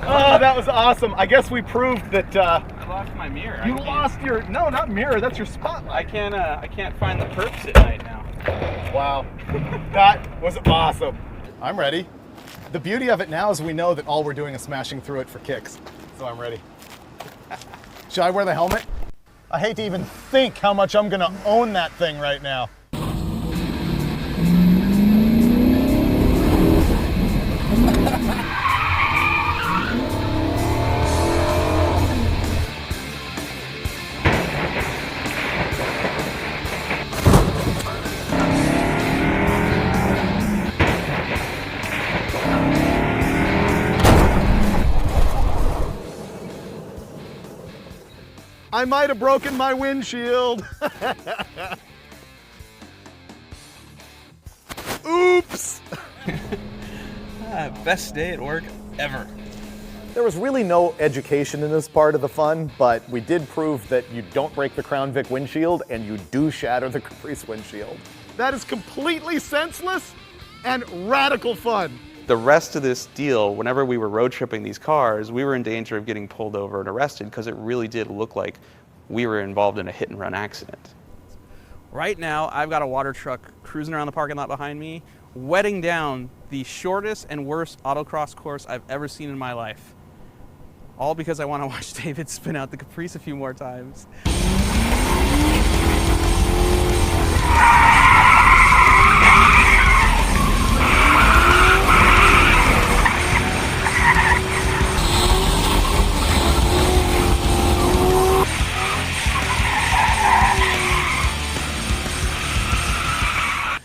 Oh, that was awesome. I guess we proved that I lost my mirror. you lost your, no, not mirror, that's your spotlight. I can't find the perps at night now. Wow, that was awesome. I'm ready. The beauty of it now is we know that all we're doing is smashing through it for kicks. So I'm ready. Should I wear the helmet? I hate to even think how much I'm gonna own that thing right now. I might have broken my windshield. Oops. Best day at work ever. There was really no education in this part of the fun, but we did prove that you don't break the Crown Vic windshield and you do shatter the Caprice windshield. That is completely senseless and radical fun. The rest of this deal, whenever we were road tripping these cars, we were in danger of getting pulled over and arrested because it really did look like we were involved in a hit and run accident. Right now, I've got a water truck cruising around the parking lot behind me, wetting down the shortest and worst autocross course I've ever seen in my life. All because I want to watch David spin out the Caprice a few more times.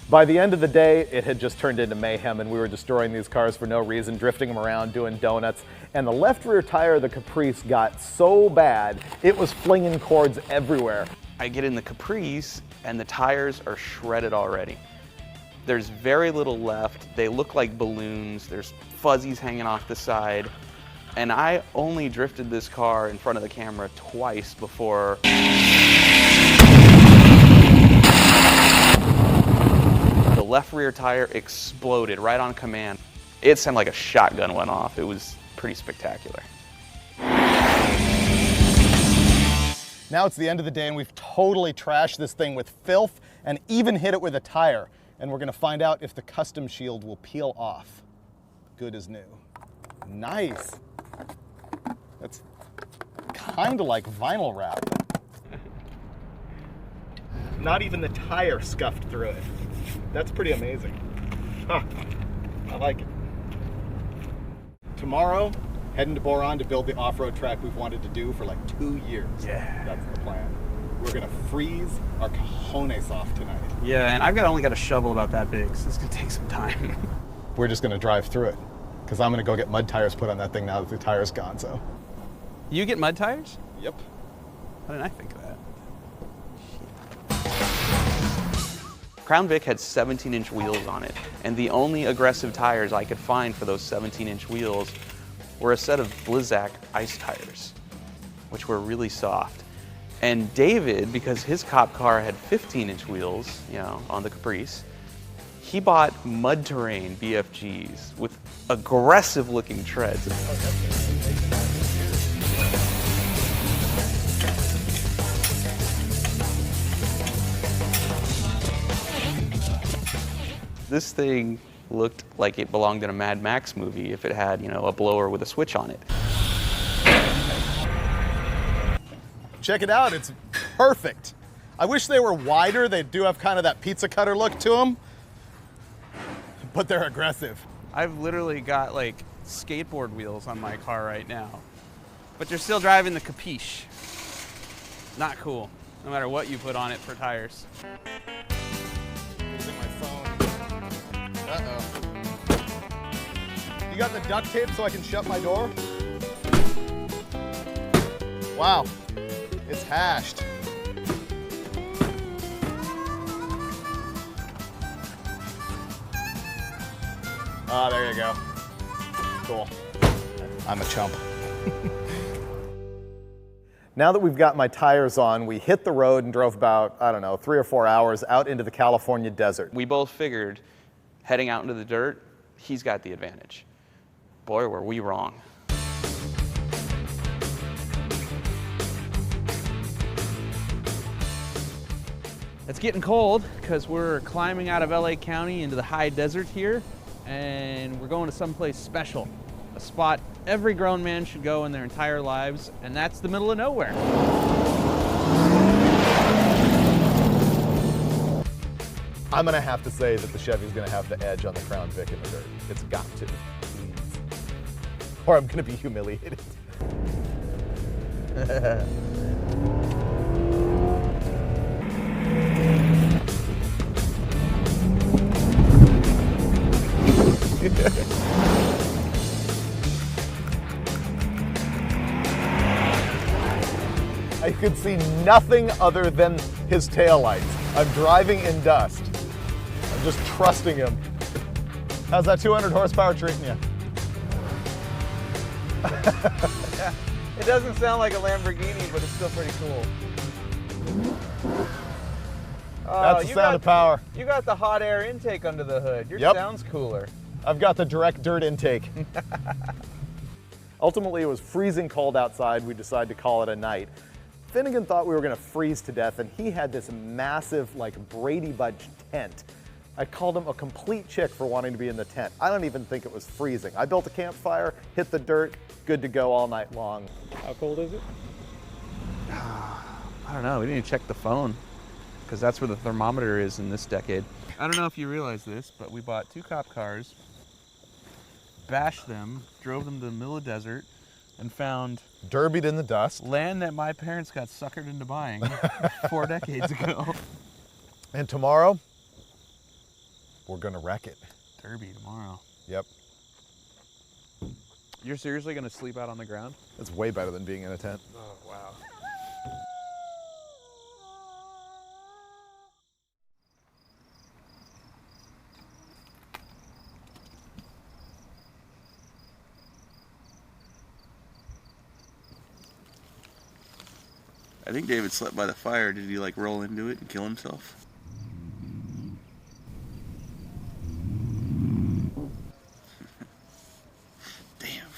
By the end of the day, it had just turned into mayhem and we were destroying these cars for no reason, drifting them around, doing donuts. And the left rear tire of the Caprice got so bad, it was flinging cords everywhere. I get in the Caprice and the tires are shredded already. There's very little left. They look like balloons. There's fuzzies hanging off the side. And I only drifted this car in front of the camera twice before the left rear tire exploded right on command. It sounded like a shotgun went off. It was pretty spectacular. Now it's the end of the day and we've totally trashed this thing with filth and even hit it with a tire. And we're gonna find out if the custom shield will peel off. Good as new. Nice. That's kind of like vinyl wrap. Not even the tire scuffed through it. That's pretty amazing. Huh. I like it. Tomorrow, heading to Boron to build the off-road track we've wanted to do for like 2 years. Yeah. That's the plan. We're gonna freeze our cojones off tonight. Yeah, and only got a shovel about that big, so it's gonna take some time. We're just gonna drive through it, because I'm gonna go get mud tires put on that thing now that the tire's gone, so. You get mud tires? Yep. How did I think of that? Crown Vic had 17-inch wheels on it, and the only aggressive tires I could find for those 17-inch wheels were a set of Blizzak ice tires, which were really soft. And David, because his cop car had 15-inch wheels, you know, on the Caprice, he bought mud terrain BFGs with aggressive-looking treads. This thing looked like it belonged in a Mad Max movie if it had, you know, a blower with a switch on it. Check it out, it's perfect. I wish they were wider. They do have kind of that pizza cutter look to them, but they're aggressive. I've literally got like skateboard wheels on my car right now, but you're still driving the Capiche. Not cool, no matter what you put on it for tires. Losing my phone. Uh-oh. You got the duct tape so I can shut my door? Wow, it's hashed. Oh, there you go. Cool. I'm a chump. Now that we've got my tires on, we hit the road and drove about, I don't know, 3 or 4 hours out into the California desert. We both figured heading out into the dirt, he's got the advantage. Boy, were we wrong. It's getting cold because we're climbing out of LA County into the high desert here, and we're going to someplace special, a spot every grown man should go in their entire lives, and that's the middle of nowhere. I'm gonna have to say that the Chevy's gonna have the edge on the Crown Vic in the dirt. It's got to, please. Or I'm gonna be humiliated. I could see nothing other than his taillights. I'm driving in dust. I'm just trusting him. How's that 200 horsepower treating you? Yeah, it doesn't sound like a Lamborghini, but it's still pretty cool. That's the sound of power. You got the hot air intake under the hood. Your sound's cooler. I've got the direct dirt intake. Ultimately, it was freezing cold outside. We decided to call it a night. Finnegan thought we were gonna freeze to death, and he had this massive, like, Brady Bunch tent. I called him a complete chick for wanting to be in the tent. I don't even think it was freezing. I built a campfire, hit the dirt, good to go all night long. How cold is it? I don't know, we didn't even check the phone, because that's where the thermometer is in this decade. I don't know if you realize this, but we bought 2 cop cars, bashed them, drove them to the middle of the desert, and found derbied in the dust land that my parents got suckered into buying 4 decades ago. And tomorrow, we're gonna wreck it. Derby tomorrow. Yep. You're seriously gonna sleep out on the ground? That's way better than being in a tent. Oh, wow. I think David slept by the fire. Did he like roll into it and kill himself? Damn.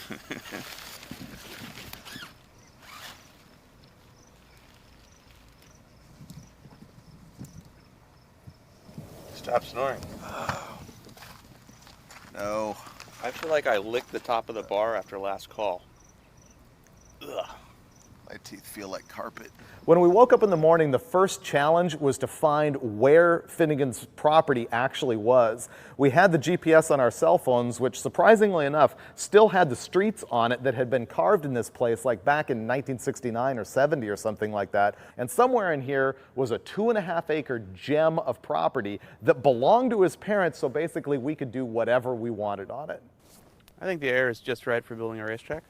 Stop snoring. No. I feel like I licked the top of the bar after last call. Ugh. My teeth feel like carpet. When we woke up in the morning, the first challenge was to find where Finnegan's property actually was. We had the GPS on our cell phones, which surprisingly enough, still had the streets on it that had been carved in this place like back in 1969 or 70 or something like that. And somewhere in here was a 2.5 acre gem of property that belonged to his parents, so basically we could do whatever we wanted on it. I think the air is just right for building a racetrack.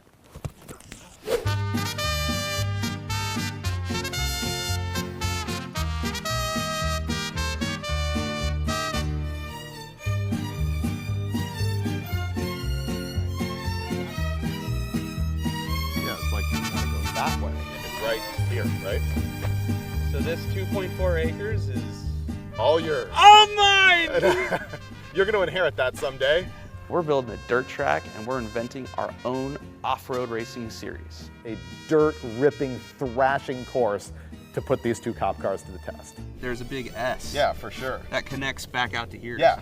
That way. It's right here, right? So this 2.4 acres is all yours. all mine! You're going to inherit that someday. We're building a dirt track and we're inventing our own off-road racing series. A dirt-ripping, thrashing course to put these two cop cars to the test. There's a big S. Yeah, for sure. That connects back out to here. Yeah,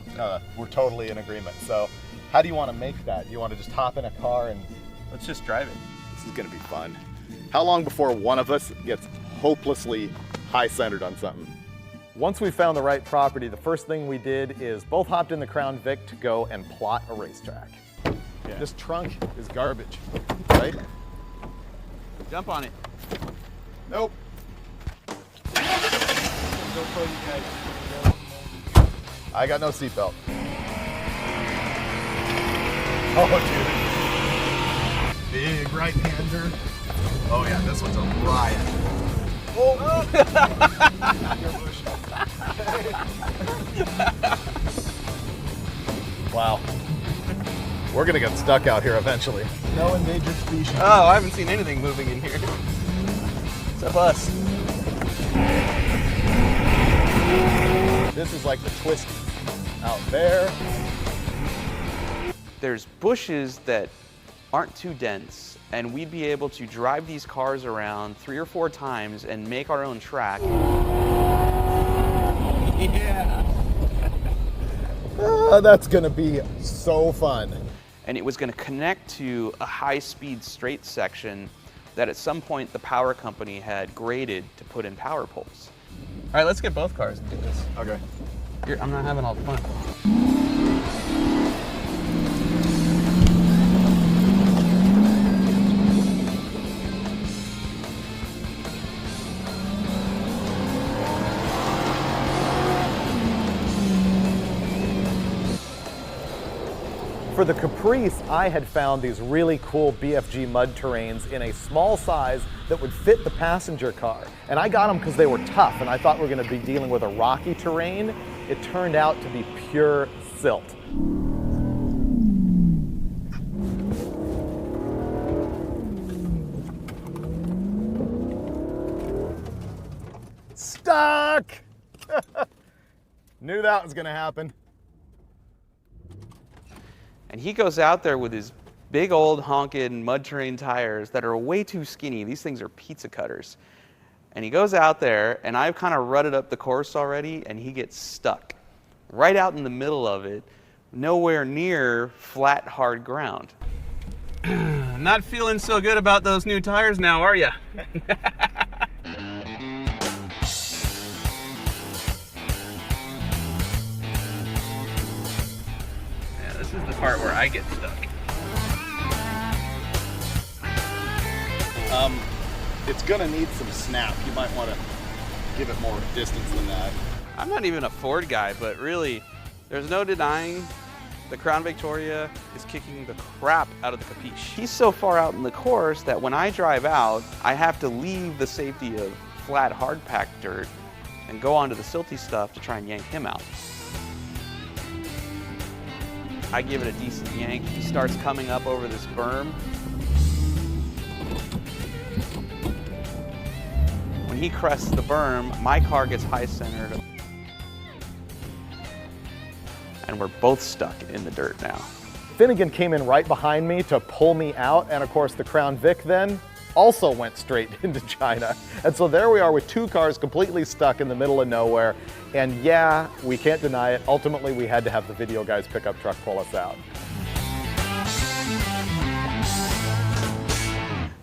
we're totally in agreement. So how do you want to make that? You want to just hop in a car and... Let's just drive it. This is going to be fun. How long before one of us gets hopelessly high-centered on something? Once we found the right property, the first thing we did is both hopped in the Crown Vic to go and plot a racetrack. Yeah. This trunk is garbage, right? Jump on it. Nope. I got no seatbelt. Oh, dude. Big right-hander. Oh yeah, this one's a riot. Oh! Wow. We're gonna get stuck out here eventually. No endangered species. Oh, I haven't seen anything moving in here. Except us. This is like the twisty out there. There's bushes that aren't too dense, and we'd be able to drive these cars around 3 or 4 times and make our own track. Yeah. That's gonna be so fun. And it was gonna connect to a high-speed straight section that at some point the power company had graded to put in power poles. All right, let's get both cars and do this. Okay. I'm not having all the fun. For the Caprice, I had found these really cool BFG mud terrains in a small size that would fit the passenger car. And I got them because they were tough, and I thought we were going to be dealing with a rocky terrain. It turned out to be pure silt. Stuck! Knew that was going to happen. And he goes out there with his big old honkin' mud terrain tires that are way too skinny. These things are pizza cutters. And he goes out there, and I've kind of rutted up the course already, and he gets stuck right out in the middle of it, nowhere near flat, hard ground. Not feeling so good about those new tires now, are ya? This is the part where I get stuck. It's gonna need some snap. You might want to give it more distance than that. I'm not even a Ford guy, but really, There's no denying the Crown Victoria is kicking the crap out of the Capiche. He's so far out in the course that when I drive out, I have to leave the safety of flat, hard-packed dirt and go onto the silty stuff to try and yank him out. I give it a decent yank. He starts coming up over this berm. When he crests the berm, my car gets high-centered. And we're both stuck in the dirt now. Finnegan came in right behind me to pull me out, and of course the Crown Vic then also went straight into China. And so there we are with two cars completely stuck in the middle of nowhere. And yeah, we can't deny it. Ultimately, we had to have the Video Guys pickup truck pull us out.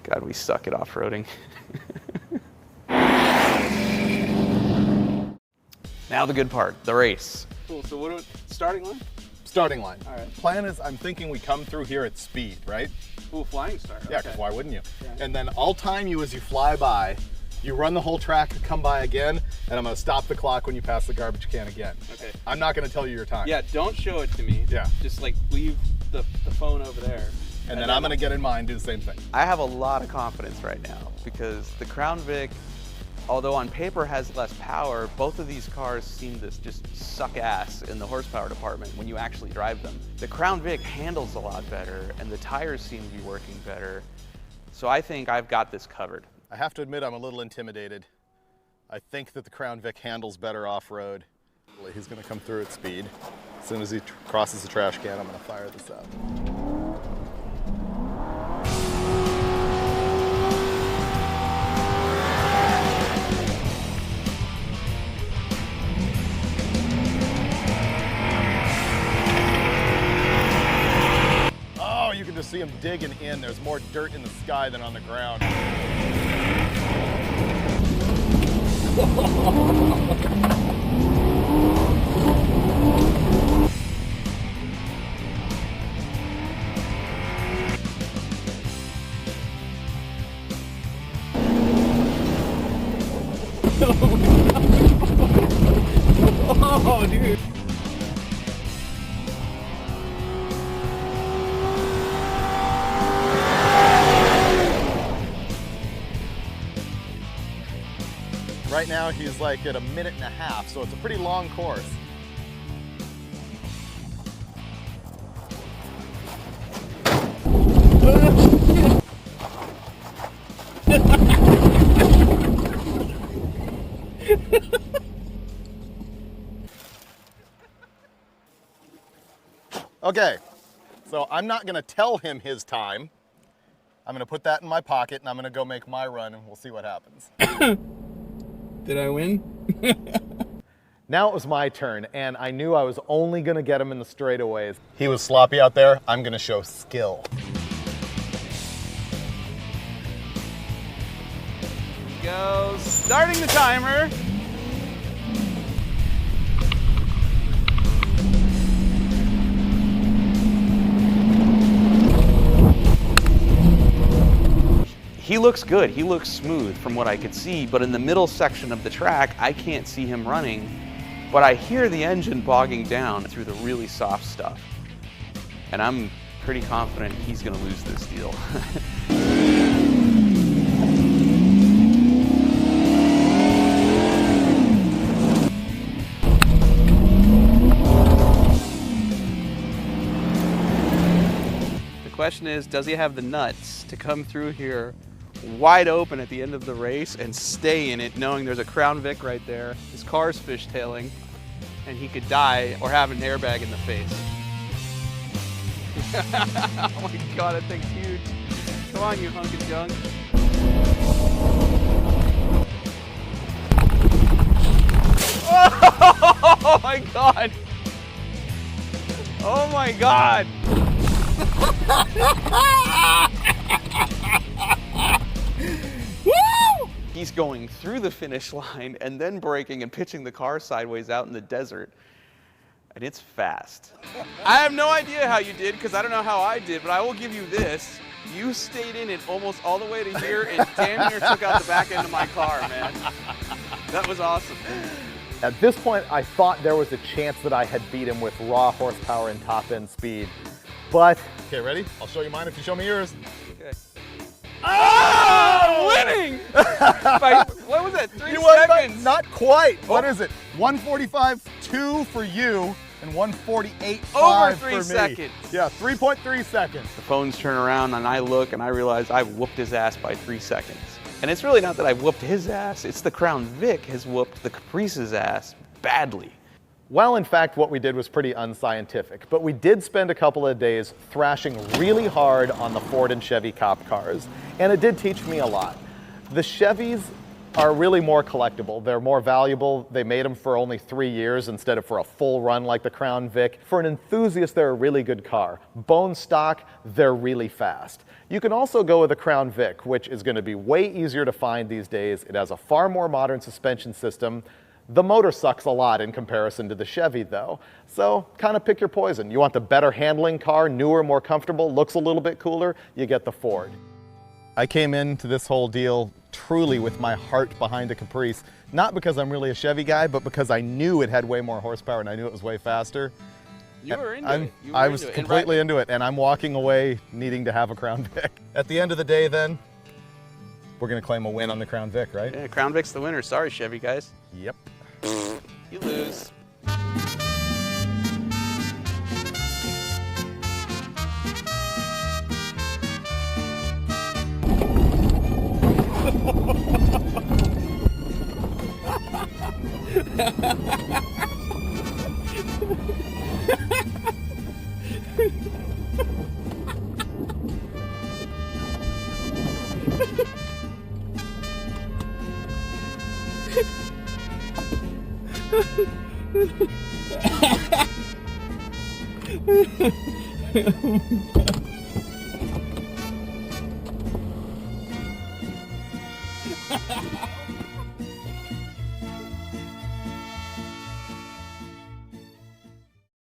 God, we suck at off-roading. Now the good part, the race. Cool, so what are we, starting line? Starting line. All right. Plan is, I'm thinking we come through here at speed, right? Ooh, flying start. Yeah, because why wouldn't you? Yeah. And then I'll time you as you fly by. You run the whole track, come by again, and I'm gonna stop the clock when you pass the garbage can again. Okay. I'm not gonna tell you your time. Yeah, don't show it to me. Yeah. Just like leave the phone over there. And then I'm gonna get in mine, do the same thing. I have a lot of confidence right now because the Crown Vic, although on paper has less power, both of these cars seem to just suck ass in the horsepower department when you actually drive them. The Crown Vic handles a lot better and the tires seem to be working better. So I think I've got this covered. I have to admit I'm a little intimidated. I think that the Crown Vic handles better off-road. He's gonna come through at speed. As soon as he crosses the trash can, I'm gonna fire this up. You can just see him digging in. There's more dirt in the sky than on the ground. Oh, dude. Right now he's like at 1.5 minutes, so it's a pretty long course. Okay, so I'm not gonna tell him his time. I'm gonna put that in my pocket and I'm gonna go make my run and we'll see what happens. Did I win? Now it was my turn, and I knew I was only gonna get him in the straightaways. He was sloppy out there. I'm gonna show skill. Go, starting the timer. He looks good, he looks smooth from what I could see, but in the middle section of the track, I can't see him running, but I hear the engine bogging down through the really soft stuff. And I'm pretty confident he's gonna lose this deal. The question is, does he have the nuts to come through here wide open at the end of the race and stay in it, knowing there's a Crown Vic right there, his car's fishtailing, and he could die or have an airbag in the face. Oh my God, that thing's huge. Come on, you hunk of junk. Oh my God. Oh my God. Woo! He's going through the finish line and then braking and pitching the car sideways out in the desert. And it's fast. I have no idea how you did, because I don't know how I did, but I will give you this. You stayed in it almost all the way to here and damn near took out the back end of my car, man. That was awesome. At this point, I thought there was a chance that I had beat him with raw horsepower and top end speed, but... Okay, ready? I'll show you mine if you show me yours. Okay. Oh, winning! By, what was that, 3 You won by, seconds? not quite. Oh. What is it? 145.2 for you and 148.5 Over for 3 me. seconds. Yeah, 3.3 seconds. The phones turn around and I look and I realize I've whooped his ass by 3 seconds. And it's really not that I've whooped his ass, it's the Crown Vic has whooped the Caprice's ass badly. Well, in fact, what we did was pretty unscientific, but we did spend a couple of days thrashing really hard on the Ford and Chevy cop cars, and it did teach me a lot. The Chevys are really more collectible. They're more valuable. They made them for only 3 years instead of for a full run like the Crown Vic. For an enthusiast, they're a really good car. Bone stock, they're really fast. You can also go with the Crown Vic, which is going to be way easier to find these days. It has a far more modern suspension system. The motor sucks a lot in comparison to the Chevy though, so kind of pick your poison. You want the better handling car, newer, more comfortable, looks a little bit cooler, you get the Ford. I came into this whole deal truly with my heart behind a Caprice, not because I'm really a Chevy guy, but because I knew it had way more horsepower and I knew it was way faster. You were into it. I was completely into it, and I'm walking away needing to have a Crown Vic. At the end of the day then, we're gonna claim a win on the Crown Vic, right? Yeah, Crown Vic's the winner. Sorry, Chevy guys. Yep. You lose. Ha ha ha!